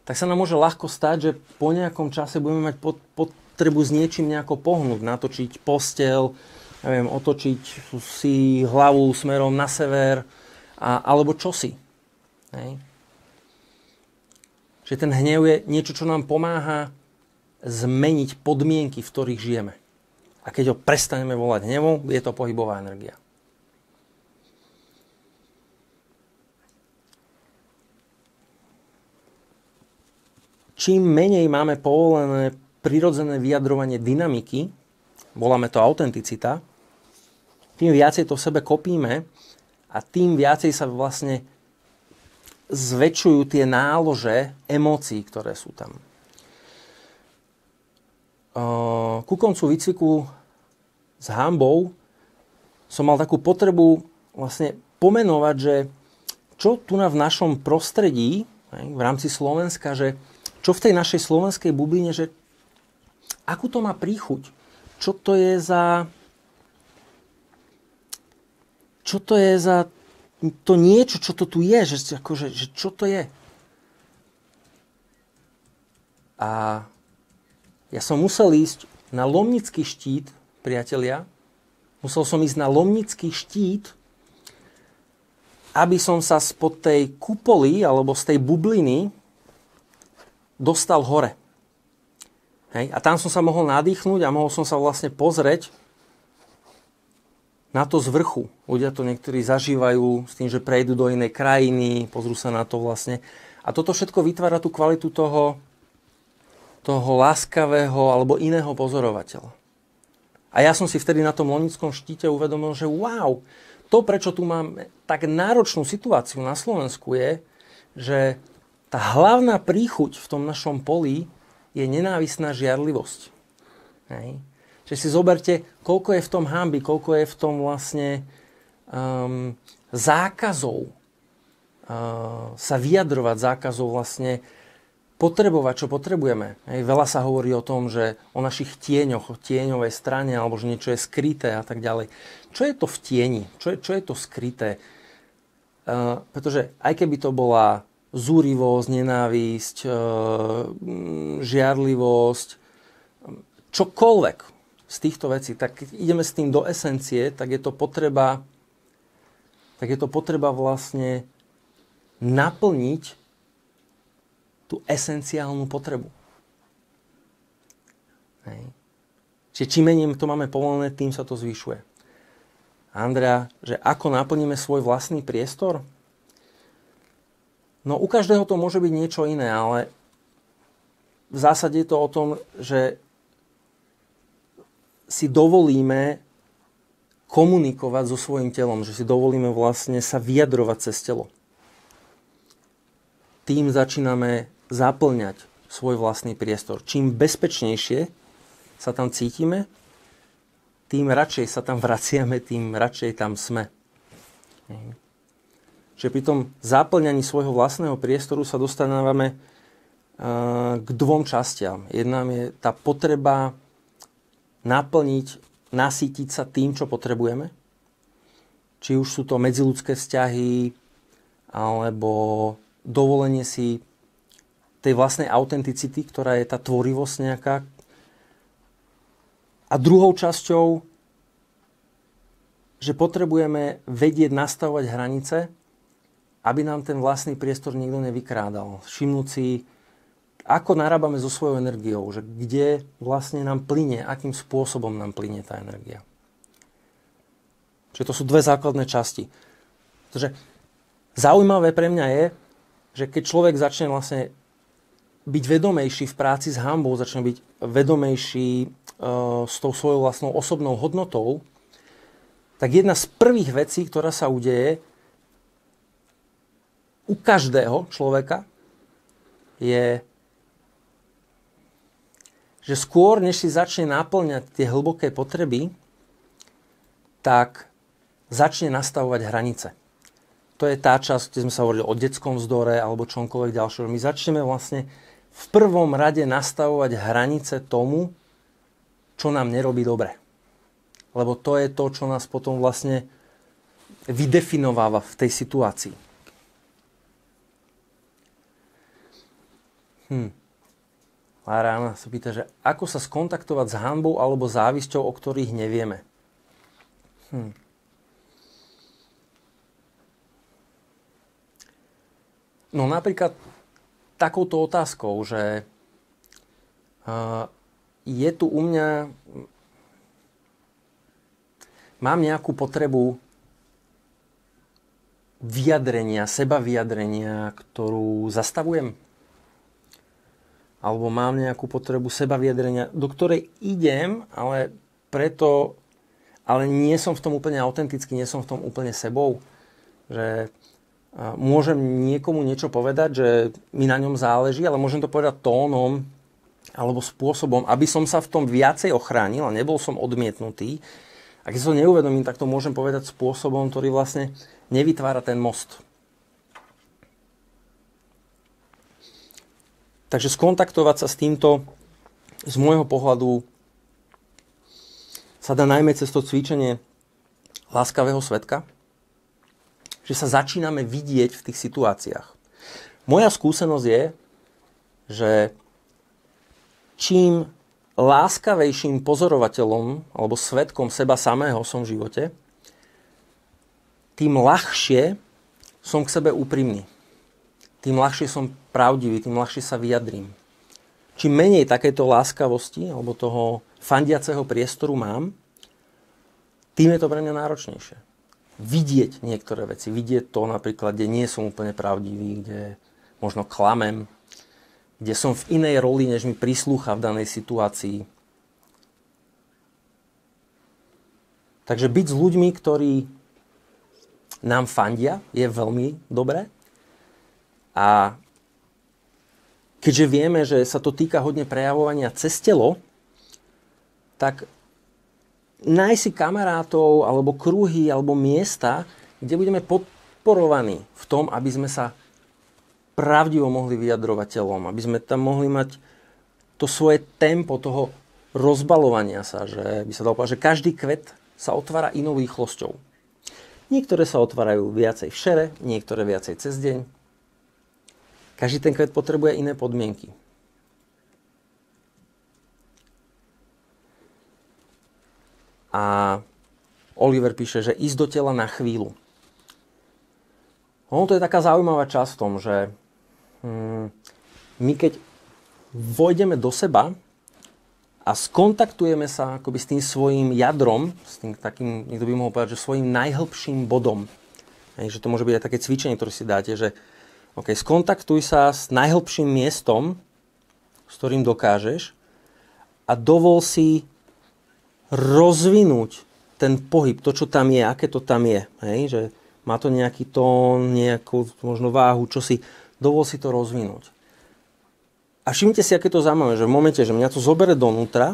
tak sa nám môže ľahko stať, že po nejakom čase budeme mať potrebu s niečím nejako pohnúť, natočiť posteľ, neviem, otočiť si hlavu smerom na sever, alebo čosi. Hej. Že ten hnev je niečo, čo nám pomáha zmeniť podmienky, v ktorých žijeme. A keď ho prestaneme volať hnevom, je to pohybová energia. Čím menej máme povolené prirodzené vyjadrovanie dynamiky, voláme to autenticita, tým viacej to v sebe kopíme a tým viacej sa vlastne zväčšujú tie nálože emócií, ktoré sú tam. Ku koncu výcviku s hanbou som mal takú potrebu vlastne pomenovať, že čo tu v našom prostredí, v rámci Slovenska, že čo v tej našej slovenskej bubline, že akú to má príchuť, čo to je za to niečo, čo to tu je, že čo to je. A ja som musel ísť na Lomnický štít, priatelia. Musel som ísť na Lomnický štít, aby som sa spod tej kupoly, alebo z tej bubliny dostal hore. Hej? A tam som sa mohol nadýchnúť a mohol som sa vlastne pozrieť na to z vrchu. Ľudia to niektorí zažívajú s tým, že prejdú do inej krajiny, pozrú sa na to vlastne. A toto všetko vytvára tú kvalitu toho láskavého alebo iného pozorovateľa. A ja som si vtedy na tom Lomnickom štíte uvedomil, že wow, to, prečo tu mám tak náročnú situáciu na Slovensku je, že tá hlavná príchuť v tom našom poli je nenávistná žiarlivosť. Hej. Čiže si zoberte, koľko je v tom hanby, koľko je v tom vlastne zákazov sa vyjadrovať, zákazov vlastne potrebovať, čo potrebujeme. Hej. Veľa sa hovorí o tom, že o našich tieňoch, o tieňovej strane, alebo že niečo je skryté a tak ďalej. Čo je to v tieni? Čo je to skryté? Pretože aj keby to bola zúrivosť, nenávisť, žiarlivosť, čokoľvek z týchto vecí, tak keď ideme s tým do esencie, tak je to potreba vlastne naplniť tú esenciálnu potrebu. Hej. Čiže čím menej to máme povolené, tým sa to zvyšuje. Andrea, že ako naplníme svoj vlastný priestor? No u každého to môže byť niečo iné, ale v zásade je to o tom, že si dovolíme komunikovať so svojím telom, že si dovolíme vlastne sa vyjadrovať cez telo. Tým začíname zaplňať svoj vlastný priestor. Čím bezpečnejšie sa tam cítime, tým radšej sa tam vraciame, tým radšej tam sme. Čiže pri tom zaplňaní svojho vlastného priestoru sa dostávame k dvom častiam. Jedna je tá potreba naplniť, nasýtiť sa tým, čo potrebujeme. Či už sú to medziľudské vzťahy, alebo dovolenie si tej vlastnej autenticity, ktorá je tá tvorivosť nejaká. A druhou časťou, že potrebujeme vedieť nastavovať hranice, aby nám ten vlastný priestor nikto nevykrádal. Všimnúť si, ako narábame so svojou energiou, že kde vlastne nám plynie, akým spôsobom nám plynie tá energia. Čiže to sú dve základné časti. Pretože zaujímavé pre mňa je, že keď človek začne vlastne byť vedomejší v práci s hanbou, začne byť vedomejší s tou svojou vlastnou osobnou hodnotou, tak jedna z prvých vecí, ktorá sa udeje u každého človeka, je, že skôr, než si začne naplňať tie hlboké potreby, tak začne nastavovať hranice. To je tá časť, kde sme sa hovorili o detskom vzdore alebo čomkoľvek ďalšieho. My začneme vlastne v prvom rade nastavovať hranice tomu, čo nám nerobí dobre. Lebo to je to, čo nás potom vlastne vydefinováva v tej situácii. Lára sa pýta, že ako sa skontaktovať s hanbou alebo závisťou, o ktorých nevieme. No napríklad takouto otázkou, že je tu u mňa, mám nejakú potrebu vyjadrenia, seba vyjadrenia, ktorú zastavujem? Alebo mám nejakú potrebu seba vyjadrenia, do ktorej idem, ale nie som v tom úplne autentický, nie som v tom úplne sebou. Že môžem niekomu niečo povedať, že mi na ňom záleží, ale môžem to povedať tónom alebo spôsobom, aby som sa v tom viacej ochránil a nebol som odmietnutý. A keď sa to neuvedomím, tak to môžem povedať spôsobom, ktorý vlastne nevytvára ten most. Takže skontaktovať sa s týmto, z môjho pohľadu, sa dá najmä cez to cvičenie láskavého svedka, že sa začíname vidieť v tých situáciách. Moja skúsenosť je, že čím láskavejším pozorovateľom alebo svedkom seba samého som v živote, tým ľahšie som k sebe úprimný. Tým ľahšie som pravdivý, tým ľahšie sa vyjadrím. Čím menej takéto láskavosti alebo toho fandiaceho priestoru mám, tým je to pre mňa náročnejšie. Vidieť niektoré veci, vidieť to napríklad, kde nie som úplne pravdivý, kde možno klamem, kde som v inej roli, než mi prislúcha v danej situácii. Takže byť s ľuďmi, ktorí nám fandia, je veľmi dobré. A keďže vieme, že sa to týka hodne prejavovania cez telo, tak nájsť si kamarátov, alebo kruhy, alebo miesta, kde budeme podporovaní v tom, aby sme sa pravdivo mohli vyjadrovať telom, aby sme tam mohli mať to svoje tempo toho rozbalovania sa, že by sa dalo povedať, že každý kvet sa otvára inou rýchlosťou. Niektoré sa otvárajú viacej v šere, niektoré viacej cez deň. Každý ten kvet potrebuje iné podmienky. A Oliver píše, že ísť do tela na chvíľu. Ono to je taká zaujímavá časť v tom, že my keď vojdeme do seba a skontaktujeme sa akoby s tým svojím jadrom, s tým takým, niekto by mohol povedať, že svojím najhlbším bodom. Hej, že to môže byť aj také cvičenie, ktoré si dáte, že skontaktuj sa s najhlbším miestom, s ktorým dokážeš a dovol si rozvinúť ten pohyb, to, čo tam je, aké to tam je. Hej? Že má to nejaký tón, nejakú možno váhu, čo si, dovol si to rozvinúť. A všimnite si, aké to zaujímavé, že v momente, že mňa to zobere donútra,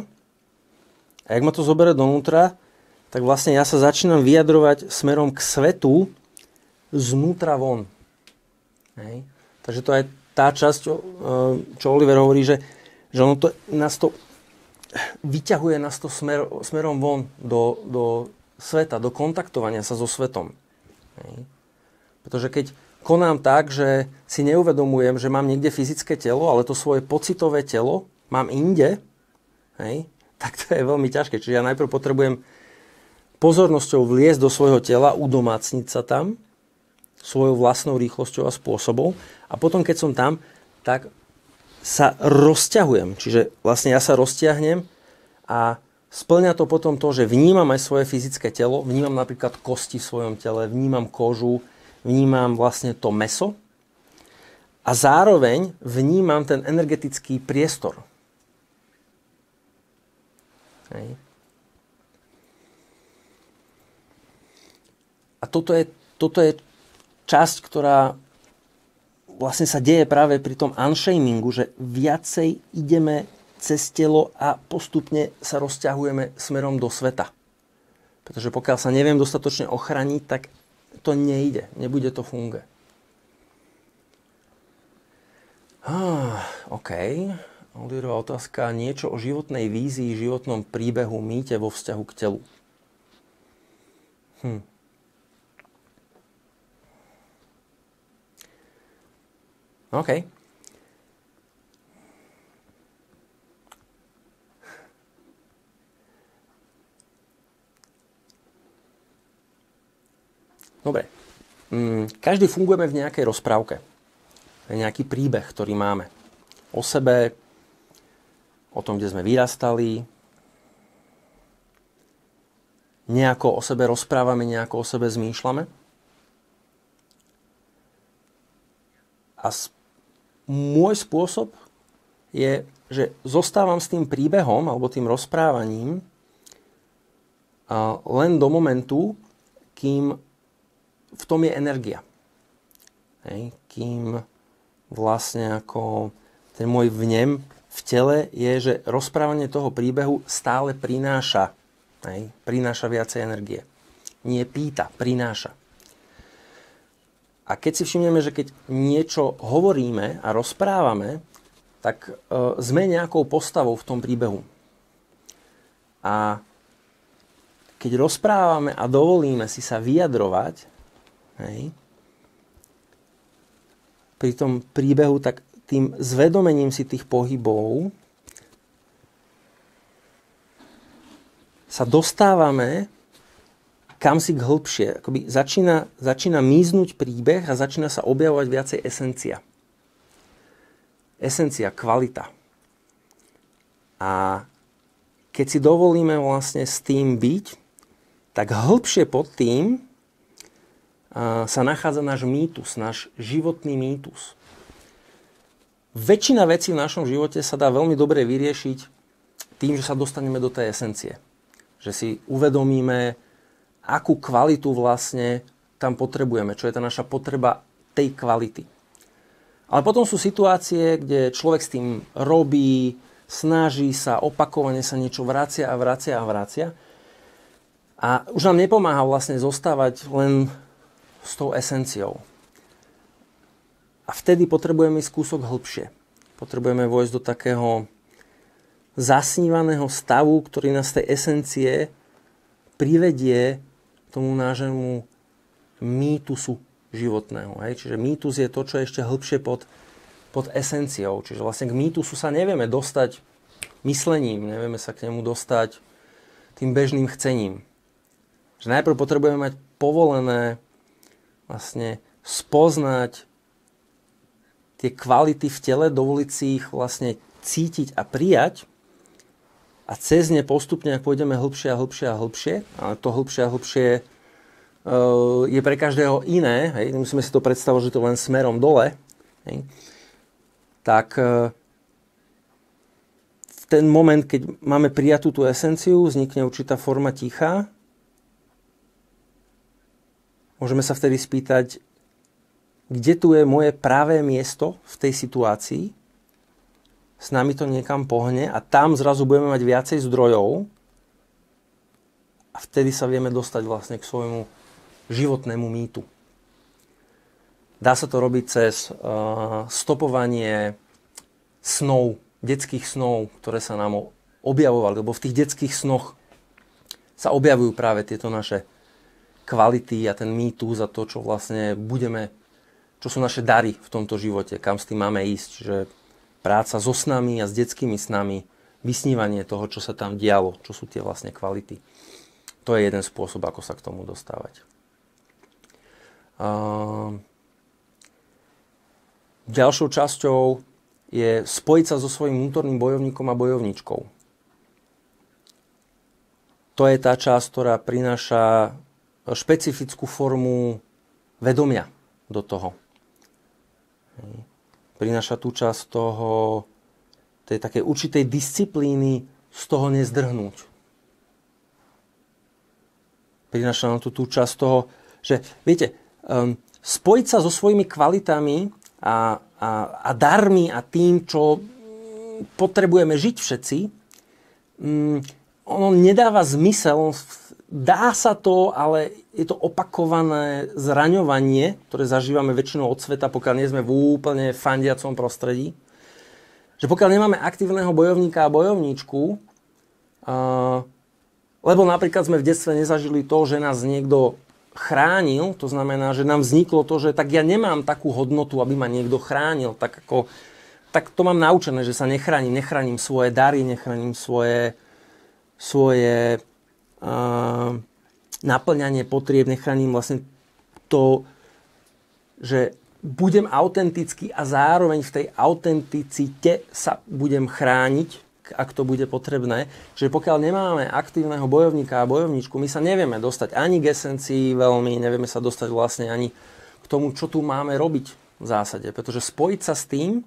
a jak ma to zobere donútra, tak vlastne ja sa začínam vyjadrovať smerom k svetu znútra von. Hej. Takže to je tá časť, čo Oliver hovorí, že ono to, nás to vyťahuje nás to smerom von do sveta, do kontaktovania sa so svetom. Hej. Pretože keď konám tak, že si neuvedomujem, že mám niekde fyzické telo, ale to svoje pocitové telo mám inde, hej, tak to je veľmi ťažké. Čiže ja najprv potrebujem pozornosťou vliesť do svojho tela, udomácniť sa tam, svojou vlastnou rýchlosťou a spôsobom. A potom, keď som tam, tak sa rozťahujem. Čiže vlastne ja sa rozťahnem a spĺňa to potom to, že vnímam aj svoje fyzické telo, vnímam napríklad kosti v svojom tele, vnímam kožu, vnímam vlastne to mäso a zároveň vnímam ten energetický priestor. Hej. A toto je časť, ktorá vlastne sa deje práve pri tom unshamingu, že viacej ideme cez telo a postupne sa rozťahujeme smerom do sveta. Pretože pokiaľ sa neviem dostatočne ochraniť, tak to nejde, nebude to fungovať. OK. Oliverová otázka. Niečo o životnej vízii, životnom príbehu, mýte vo vzťahu k telu. OK. Dobre. Každý fungujeme v nejakej rozprávke. To je nejaký príbeh, ktorý máme. O sebe, o tom, kde sme vyrastali. Nejako o sebe rozprávame, nejako o sebe zmýšľame. A môj spôsob je, že zostávam s tým príbehom alebo tým rozprávaním len do momentu, kým v tom je energia. Hej. Kým vlastne ako ten môj vnem v tele je, že rozprávanie toho príbehu stále prináša. Hej. Prináša viacej energie. Nie pýta, prináša. A keď si všimneme, že keď niečo hovoríme a rozprávame, tak sme nejakou postavou v tom príbehu. A keď rozprávame a dovolíme si sa vyjadrovať, hej, pri tom príbehu, tak tým zvedomením si tých pohybov sa dostávame kam si hĺbšie. Akoby začína míznúť príbeh a začína sa objavovať viacej esencia. Esencia, kvalita. A keď si dovolíme vlastne s tým byť, tak hĺbšie pod tým sa nachádza náš mýtus, náš životný mýtus. Väčšina vecí v našom živote sa dá veľmi dobre vyriešiť tým, že sa dostaneme do tej esencie. Že si uvedomíme, akú kvalitu vlastne tam potrebujeme, čo je tá naša potreba tej kvality. Ale potom sú situácie, kde človek s tým robí, snaží sa, opakovane sa niečo vracia a vracia a vracia. A už nám nepomáha vlastne zostávať len s tou esenciou. A vtedy potrebujeme ísť kúsok hlbšie. Potrebujeme vojsť do takého zasnívaného stavu, ktorý nás z tej esencie privedie tomu nášmu mýtusu životného. Hej? Čiže mýtus je to, čo je ešte hlbšie pod esenciou. Čiže vlastne k mýtusu sa nevieme dostať myslením, nevieme sa k nemu dostať tým bežným chcením. Že najprv potrebujeme mať povolené vlastne spoznať tie kvality v tele, dovoliť si ich vlastne cítiť a prijať a cez ne postupne, ak pôjdeme hlbšie a hlbšie a hlbšie, ale to hlbšie a hlbšie je pre každého iné, hej, musíme si to predstavovať, že to len smerom dole, hej, tak v ten moment, keď máme prijatú tú esenciu, vznikne určitá forma ticha. Môžeme sa vtedy spýtať, kde tu je moje pravé miesto v tej situácii. S nami to niekam pohne a tam zrazu budeme mať viacej zdrojov a vtedy sa vieme dostať vlastne k svojmu životnému mýtu. Dá sa to robiť cez stopovanie snov, detských snov, ktoré sa nám objavovali, lebo v tých detských snoch sa objavujú práve tieto naše kvality a ten mýtus a to, čo vlastne budeme, čo sú naše dary v tomto živote, kam s tým máme ísť. Čiže práca so snami a s detskými snami, vysnívanie toho, čo sa tam dialo, čo sú tie vlastne kvality. To je jeden spôsob, ako sa k tomu dostávať. Ďalšou časťou je spojiť sa so svojím vnútorným bojovníkom a bojovníčkou. To je tá časť, ktorá prináša špecifickú formu vedomia do toho. Prináša tú časť toho, tej takej určitej disciplíny z toho nezdrhnúť. Prináša nám tú časť toho, že viete, spojiť sa so svojimi kvalitami a darmi a tým, čo potrebujeme žiť všetci, ono nedáva zmysel, dá sa to, ale je to opakované zraňovanie, ktoré zažívame väčšinou od sveta, pokiaľ nie sme v úplne fandiacom prostredí. Že pokiaľ nemáme aktívneho bojovníka a bojovníčku, lebo napríklad sme v detstve nezažili to, že nás niekto chránil, to znamená, že nám vzniklo to, že tak ja nemám takú hodnotu, aby ma niekto chránil, tak to mám naučené, že sa nechránim svoje dary, nechránim svoje naplňanie potrieb, nechránim vlastne to, že budem autentický a zároveň v tej autenticite sa budem chrániť, ak to bude potrebné. Čiže pokiaľ nemáme aktívneho bojovníka a bojovníčku, my sa nevieme dostať ani k esencii veľmi, nevieme sa dostať vlastne ani k tomu, čo tu máme robiť v zásade. Pretože spojiť sa s tým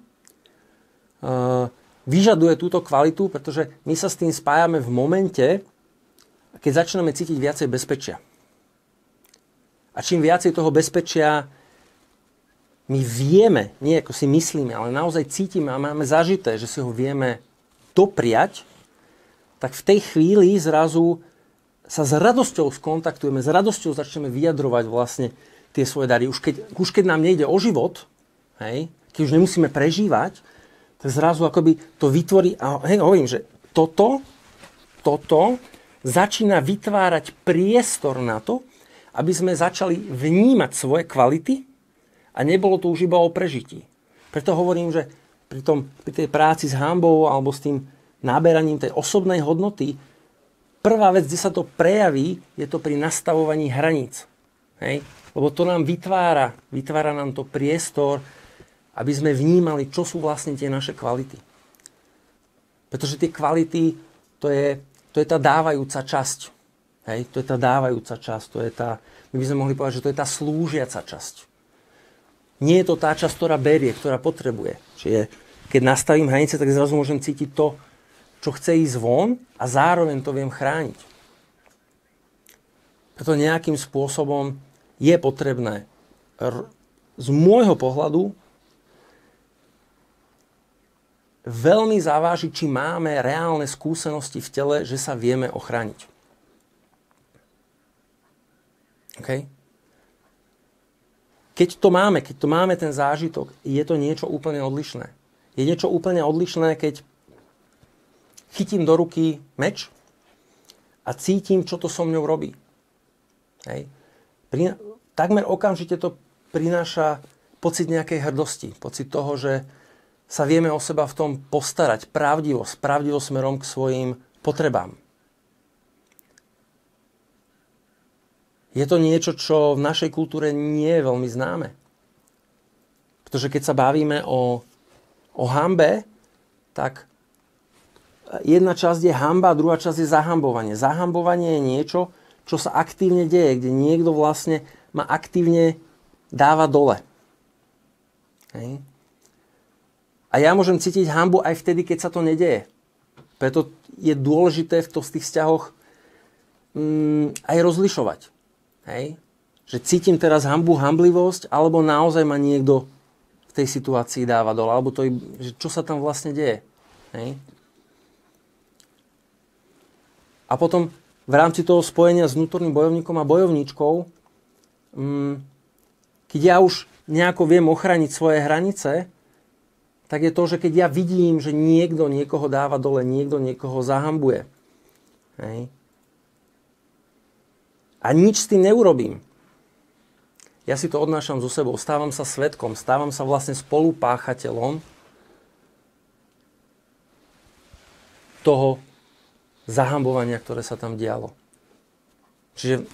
vyžaduje túto kvalitu, pretože my sa s tým spájame v momente, keď začneme cítiť viacej bezpečia. A čím viacej toho bezpečia my vieme, nie ako si myslíme, ale naozaj cítime a máme zažité, že si ho vieme dopriať, tak v tej chvíli zrazu sa s radosťou skontaktujeme, s radosťou začneme vyjadrovať vlastne tie svoje dary. Už keď nám nejde o život, hej, keď už nemusíme prežívať, tak zrazu akoby to vytvorí, a hovorím, že toto začína vytvárať priestor na to, aby sme začali vnímať svoje kvality a nebolo to už iba o prežití. Preto hovorím, že pri tej práci s hanbou alebo s tým náberaním tej osobnej hodnoty, prvá vec, kde sa to prejaví, je to pri nastavovaní hraníc. Hej? Lebo to nám vytvára nám to priestor, aby sme vnímali, čo sú vlastne tie naše kvality. Pretože tie kvality, to je tá dávajúca časť. Hej? To je tá dávajúca časť. My by sme mohli povedať, že to je tá slúžiaca časť. Nie je to tá časť, ktorá berie, ktorá potrebuje. Čiže keď nastavím hranice, tak zrazu môžem cítiť to, čo chce ísť von a zároveň to viem chrániť. Preto nejakým spôsobom je potrebné z môjho pohľadu veľmi zavážiť, či máme reálne skúsenosti v tele, že sa vieme ochrániť. Okay? Keď to máme ten zážitok, je to niečo úplne odlišné. Je niečo úplne odlišné, keď chytím do ruky meč a cítim, čo to so mňou robí. Hej. Takmer okamžite to prináša pocit nejakej hrdosti. Pocit toho, že sa vieme o seba v tom postarať. Pravdivo smerom k svojim potrebám. Je to niečo, čo v našej kultúre nie je veľmi známe. Pretože keď sa bavíme o hanbe, tak jedna časť je hanba, druhá časť je zahambovanie. Zahambovanie je niečo, čo sa aktívne deje, kde niekto vlastne ma aktívne dáva dole. Hej. A ja môžem cítiť hanbu aj vtedy, keď sa to nedeje. Preto je dôležité v tých vzťahoch aj rozlišovať. Hej. Že cítim teraz hanbu, hanblivosť, alebo naozaj ma niekto v tej situácii dáva dole, alebo že čo sa tam vlastne deje. Hej. A potom v rámci toho spojenia s vnútorným bojovníkom a bojovníčkou, keď ja už nejako viem ochrániť svoje hranice, tak je to, že keď ja vidím, že niekto niekoho dáva dole, niekto niekoho zahambuje. Hej. A nič s tým neurobím. Ja si to odnášam so sebou. Stávam sa svedkom, stávam sa vlastne spolupáchateľom toho zahambovania, ktoré sa tam dialo. Čiže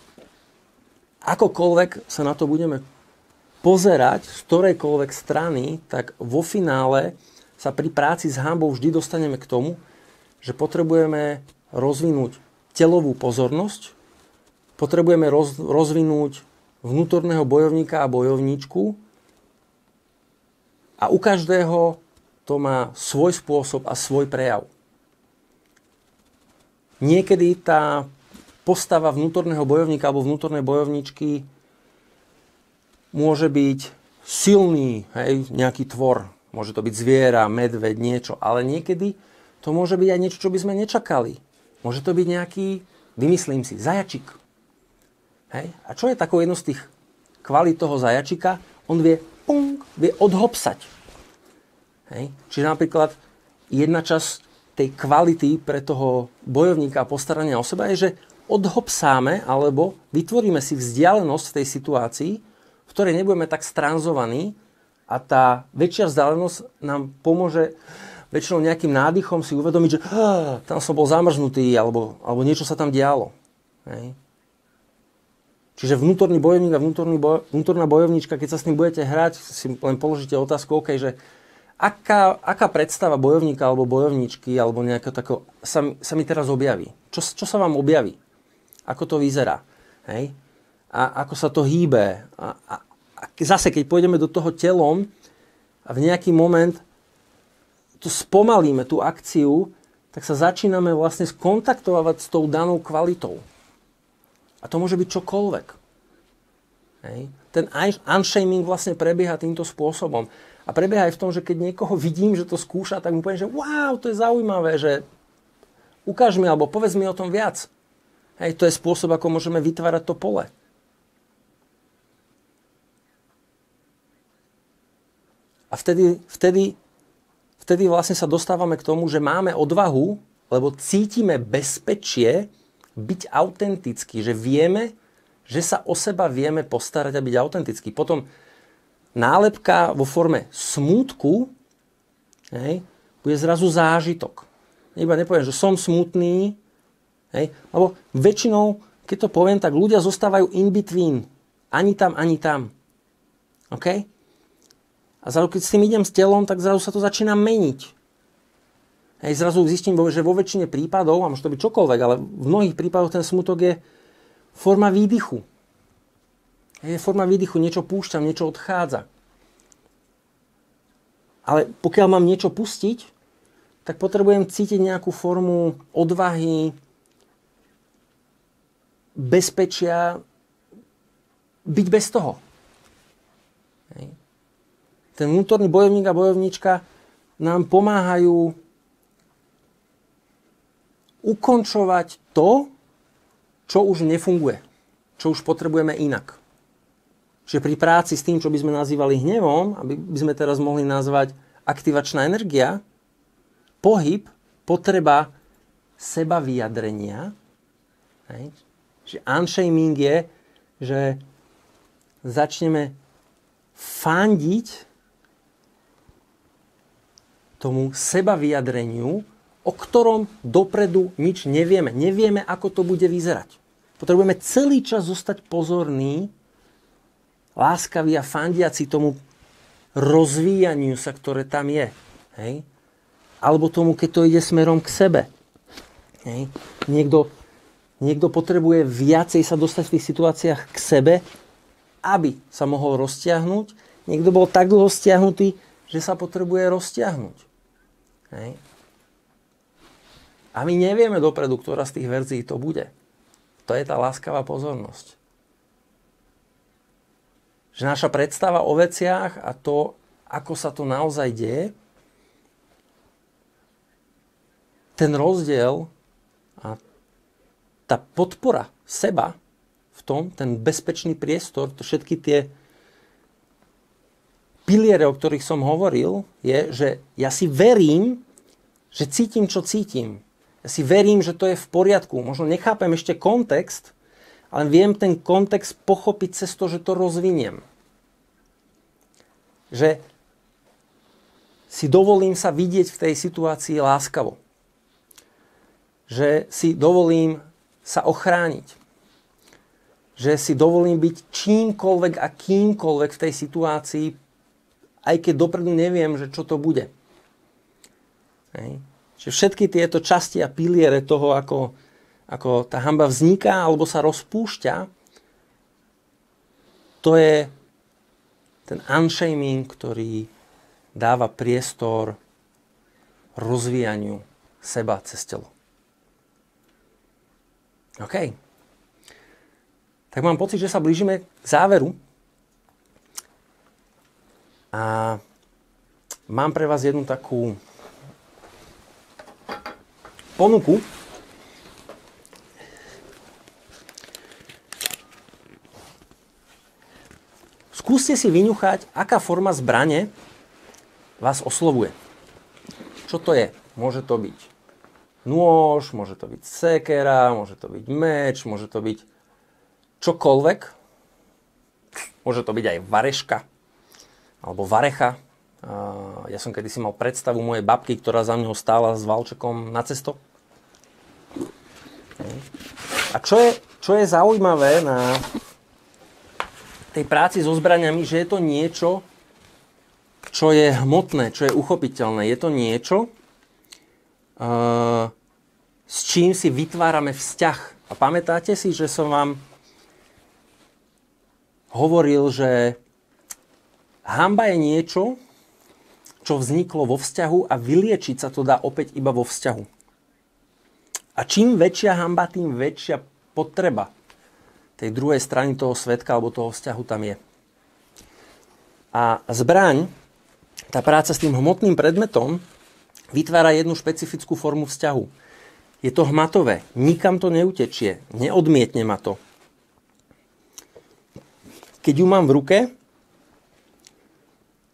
akokoľvek sa na to budeme pozerať z ktorejkoľvek strany, tak vo finále sa pri práci s hanbou vždy dostaneme k tomu, že potrebujeme rozvinúť telovú pozornosť, potrebujeme rozvinúť vnútorného bojovníka a bojovníčku a u každého to má svoj spôsob a svoj prejav. Niekedy tá postava vnútorného bojovníka alebo vnútornej bojovničky môže byť silný, hej, nejaký tvor. Môže to byť zviera, medveď, niečo. Ale niekedy to môže byť aj niečo, čo by sme nečakali. Môže to byť nejaký, vymyslím si, zajačik. Hej. A čo je takou jednou z tých kvalít toho zajačika? On vie odhopsať. Hej. Čiže napríklad jedna časť tej kvality pre toho bojovníka a postarania o seba je, že odhopsáme alebo vytvoríme si vzdialenosť v tej situácii, v ktorej nebudeme tak stranzovaní a tá väčšia vzdialenosť nám pomôže väčšinou nejakým nádychom si uvedomiť, že tam som bol zamrznutý alebo niečo sa tam dialo. Hej. Čiže vnútorný bojovník a vnútorná bojovníčka, keď sa s tým budete hrať, si len položíte otázku, okay, že aká predstava bojovníka alebo bojovníčky alebo nejakého takého sa mi teraz objaví? Čo sa vám objaví? Ako to vyzerá? Hej? A ako sa to hýbe? A zase, keď pôjdeme do toho telom a v nejaký moment to spomalíme, tú akciu, tak sa začíname vlastne skontaktovať s tou danou kvalitou. A to môže byť čokoľvek. Hej? Ten unshaming vlastne prebieha týmto spôsobom. A prebieha aj v tom, že keď niekoho vidím, že to skúša, tak mu poviem, že wow, to je zaujímavé, že ukáž mi alebo povedz mi o tom viac. Hej, to je spôsob, ako môžeme vytvárať to pole. A vtedy vlastne sa dostávame k tomu, že máme odvahu, lebo cítime bezpečie byť autentický, že vieme, že sa o seba vieme postarať a byť autentický. Potom nálepka vo forme smútku, hej, bude zrazu zážitok. Iba nepoviem, že som smutný, hej, lebo väčšinou, keď to poviem, tak ľudia zostávajú in between. Ani tam, ani tam. OK? A zrazu, keď s tým idem s telom, tak zrazu sa to začína meniť. Hej, zrazu zistím, že vo väčšine prípadov, a môže to byť čokoľvek, ale v mnohých prípadoch ten smutok je forma výdychu. Je forma výdychu, niečo púšťam, niečo odchádza. Ale pokiaľ mám niečo pustiť, tak potrebujem cítiť nejakú formu odvahy, bezpečia, byť bez toho. Hej. Ten vnútorný bojovník a bojovníčka nám pomáhajú ukončovať to, čo už nefunguje, čo už potrebujeme inak. Čiže pri práci s tým, čo by sme nazývali hnevom, aby by sme teraz mohli nazvať aktivačná energia, pohyb, potreba seba vyjadrenia. Hej. Čiže unshaming je, že začneme fandiť tomu seba vyjadreniu, o ktorom dopredu nič nevieme. Nevieme, ako to bude vyzerať. Potrebujeme celý čas zostať pozorní, láskavý a fandiaci tomu rozvíjaniu sa, ktoré tam je. Hej? Alebo tomu, keď to ide smerom k sebe. Hej? Niekto potrebuje viacej sa dostať v tých situáciách k sebe, aby sa mohol roztiahnuť. Niekto bol tak dlho stiahnutý, že sa potrebuje roztiahnuť. Hej? A my nevieme dopredu, ktorá z tých verzií to bude. To je tá láskavá pozornosť. Že naša predstava o veciach a to, ako sa to naozaj deje, ten rozdiel a tá podpora seba v tom, ten bezpečný priestor, to všetky tie piliere, o ktorých som hovoril, je, že ja si verím, že cítim, čo cítim. Ja si verím, že to je v poriadku. Možno nechápem ešte kontext, ale viem ten kontext pochopiť cez to, že to rozviniem. Že si dovolím sa vidieť v tej situácii láskavo. Že si dovolím sa ochrániť. Že si dovolím byť čímkoľvek a kýmkoľvek v tej situácii, aj keď dopredu neviem, že čo to bude. Hej. Čiže všetky tieto časti a piliere toho, ako tá hanba vzniká alebo sa rozpúšťa, to je ten unshaming, ktorý dáva priestor rozvíjaniu seba cez telo. OK. Tak mám pocit, že sa blížime k záveru. A mám pre vás jednu takú ponuku. Skúste si vyňuchať, aká forma zbrane vás oslovuje. Čo to je? Môže to byť nôž, môže to byť sekera, môže to byť meč, môže to byť čokoľvek. Môže to byť aj vareška alebo varecha. Ja som kedysi mal predstavu mojej babky, ktorá za mňou stála s valčekom na cesto. A čo je zaujímavé na tej práci so zbraňami, že je to niečo, čo je hmotné, čo je uchopiteľné. Je to niečo, s čím si vytvárame vzťah. A pamätáte si, že som vám hovoril, že hanba je niečo, čo vzniklo vo vzťahu a vyliečiť sa to dá opäť iba vo vzťahu. A čím väčšia hanba, tým väčšia potreba tej druhej strany toho svedka alebo toho vzťahu tam je. A zbraň, tá práca s tým hmotným predmetom, vytvára jednu špecifickú formu vzťahu. Je to hmatové, nikam to neutečie, neodmietne ma to. Keď ju mám v ruke,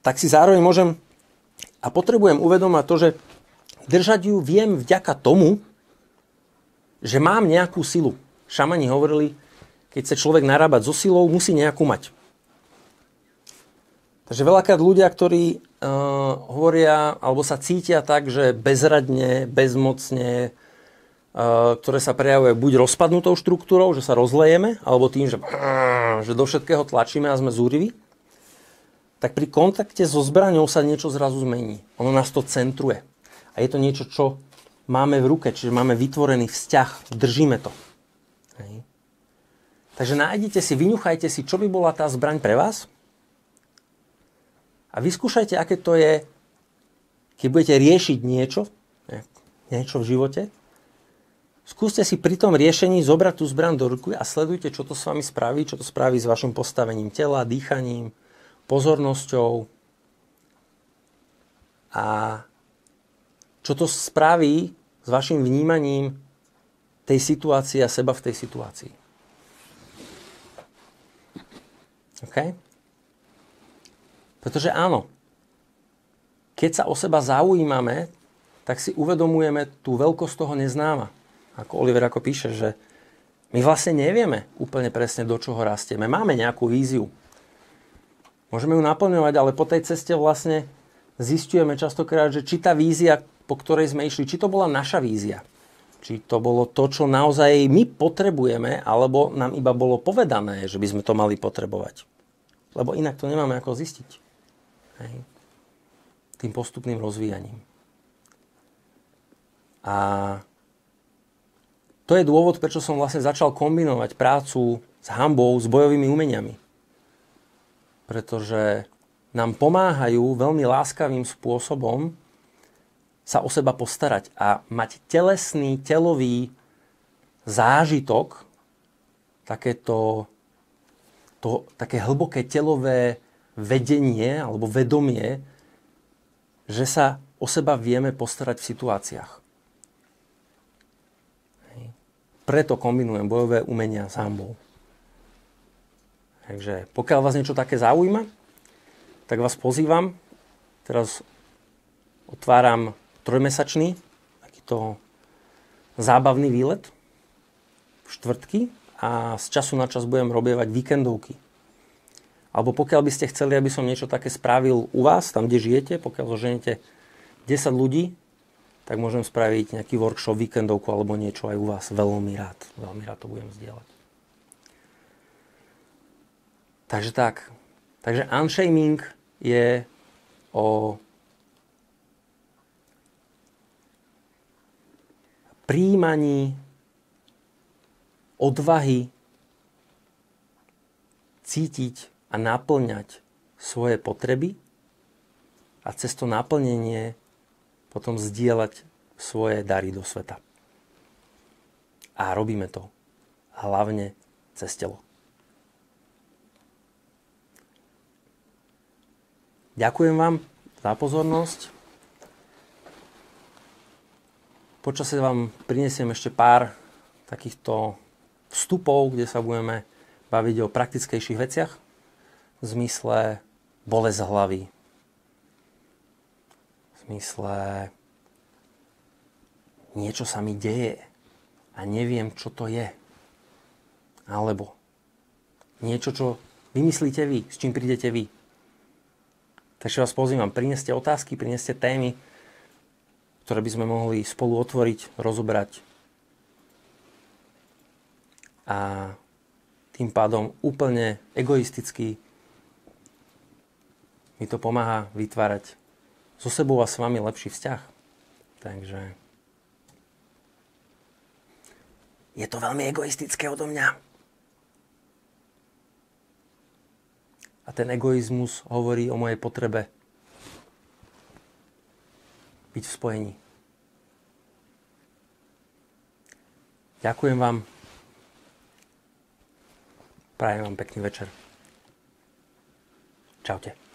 tak si zároveň môžem a potrebujem uvedomať to, že držať ju viem vďaka tomu, že mám nejakú silu. Šamani hovorili, keď chce človek narábať so silou, musí nejakú mať. Takže veľakrát ľudia, ktorí hovoria alebo sa cítia tak, že bezradne, bezmocne, ktoré sa prejavuje buď rozpadnutou štruktúrou, že sa rozlejeme, alebo tým, že do všetkého tlačíme a sme zúriví, tak pri kontakte so zbraňou sa niečo zrazu zmení. Ono nás to centruje. A je to niečo, čo máme v ruke, čiže máme vytvorený vzťah, držíme to. Hej. Takže nájdite si, vyňuchajte si, čo by bola tá zbraň pre vás a vyskúšajte, aké to je, keď budete riešiť niečo v živote. Skúste si pri tom riešení zobrať tú zbraň do ruky a sledujte, čo to s vami spraví, čo to spraví s vašim postavením tela, dýchaním, pozornosťou a čo to spraví s vašim vnímaním tej situácie a seba v tej situácii. OK? Pretože áno, keď sa o seba zaujímame, tak si uvedomujeme tú veľkosť toho neznáma. Ako Oliver ako píše, že my vlastne nevieme úplne presne, do čoho rastieme. Máme nejakú víziu. Môžeme ju naplňovať, ale po tej ceste vlastne zisťujeme častokrát, že či tá vízia, po ktorej sme išli, či to bola naša vízia. Či to bolo to, čo naozaj my potrebujeme, alebo nám iba bolo povedané, že by sme to mali potrebovať. Lebo inak to nemáme ako zistiť. Hej. Tým postupným rozvíjaním. A to je dôvod, prečo som vlastne začal kombinovať prácu s hanbou, s bojovými umeniami. Pretože nám pomáhajú veľmi láskavým spôsobom sa o seba postarať a mať telesný, telový zážitok, také hlboké telové vedenie alebo vedomie, že sa o seba vieme postarať v situáciách. Preto kombinujem bojové umenia s hanbou. Takže pokiaľ vás niečo také zaujíma, tak vás pozývam. Teraz otváram trojmesačný takýto zábavný výlet v štvrtky a z času na čas budem robievať víkendovky. Alebo pokiaľ by ste chceli, aby som niečo také spravil u vás, tam, kde žijete, pokiaľ zoženete 10 ľudí, tak môžem spraviť nejaký workshop, víkendovku alebo niečo aj u vás. Veľmi rád to budem zdieľať. Takže tak. Takže unshaming je o prijímaní odvahy cítiť a naplňať svoje potreby a cez to naplnenie potom zdieľať svoje dary do sveta. A robíme to hlavne cez telo. Ďakujem vám za pozornosť. Počasie vám prinesiem ešte pár takýchto vstupov, kde sa budeme baviť o praktickejších veciach v zmysle bolesť hlavy, v zmysle niečo sa mi deje a neviem, čo to je. Alebo niečo, čo vymyslíte vy, s čím prídete vy. Takže vás pozývam, prineste otázky, prineste témy, ktoré by sme mohli spolu otvoriť, rozobrať. A tým pádom úplne egoisticky mi to pomáha vytvárať so sebou a s vami lepší vzťah. Takže je to veľmi egoistické odo mňa. A ten egoizmus hovorí o mojej potrebe byť v spojení. Ďakujem vám. Prajem vám pekný večer. Čaute.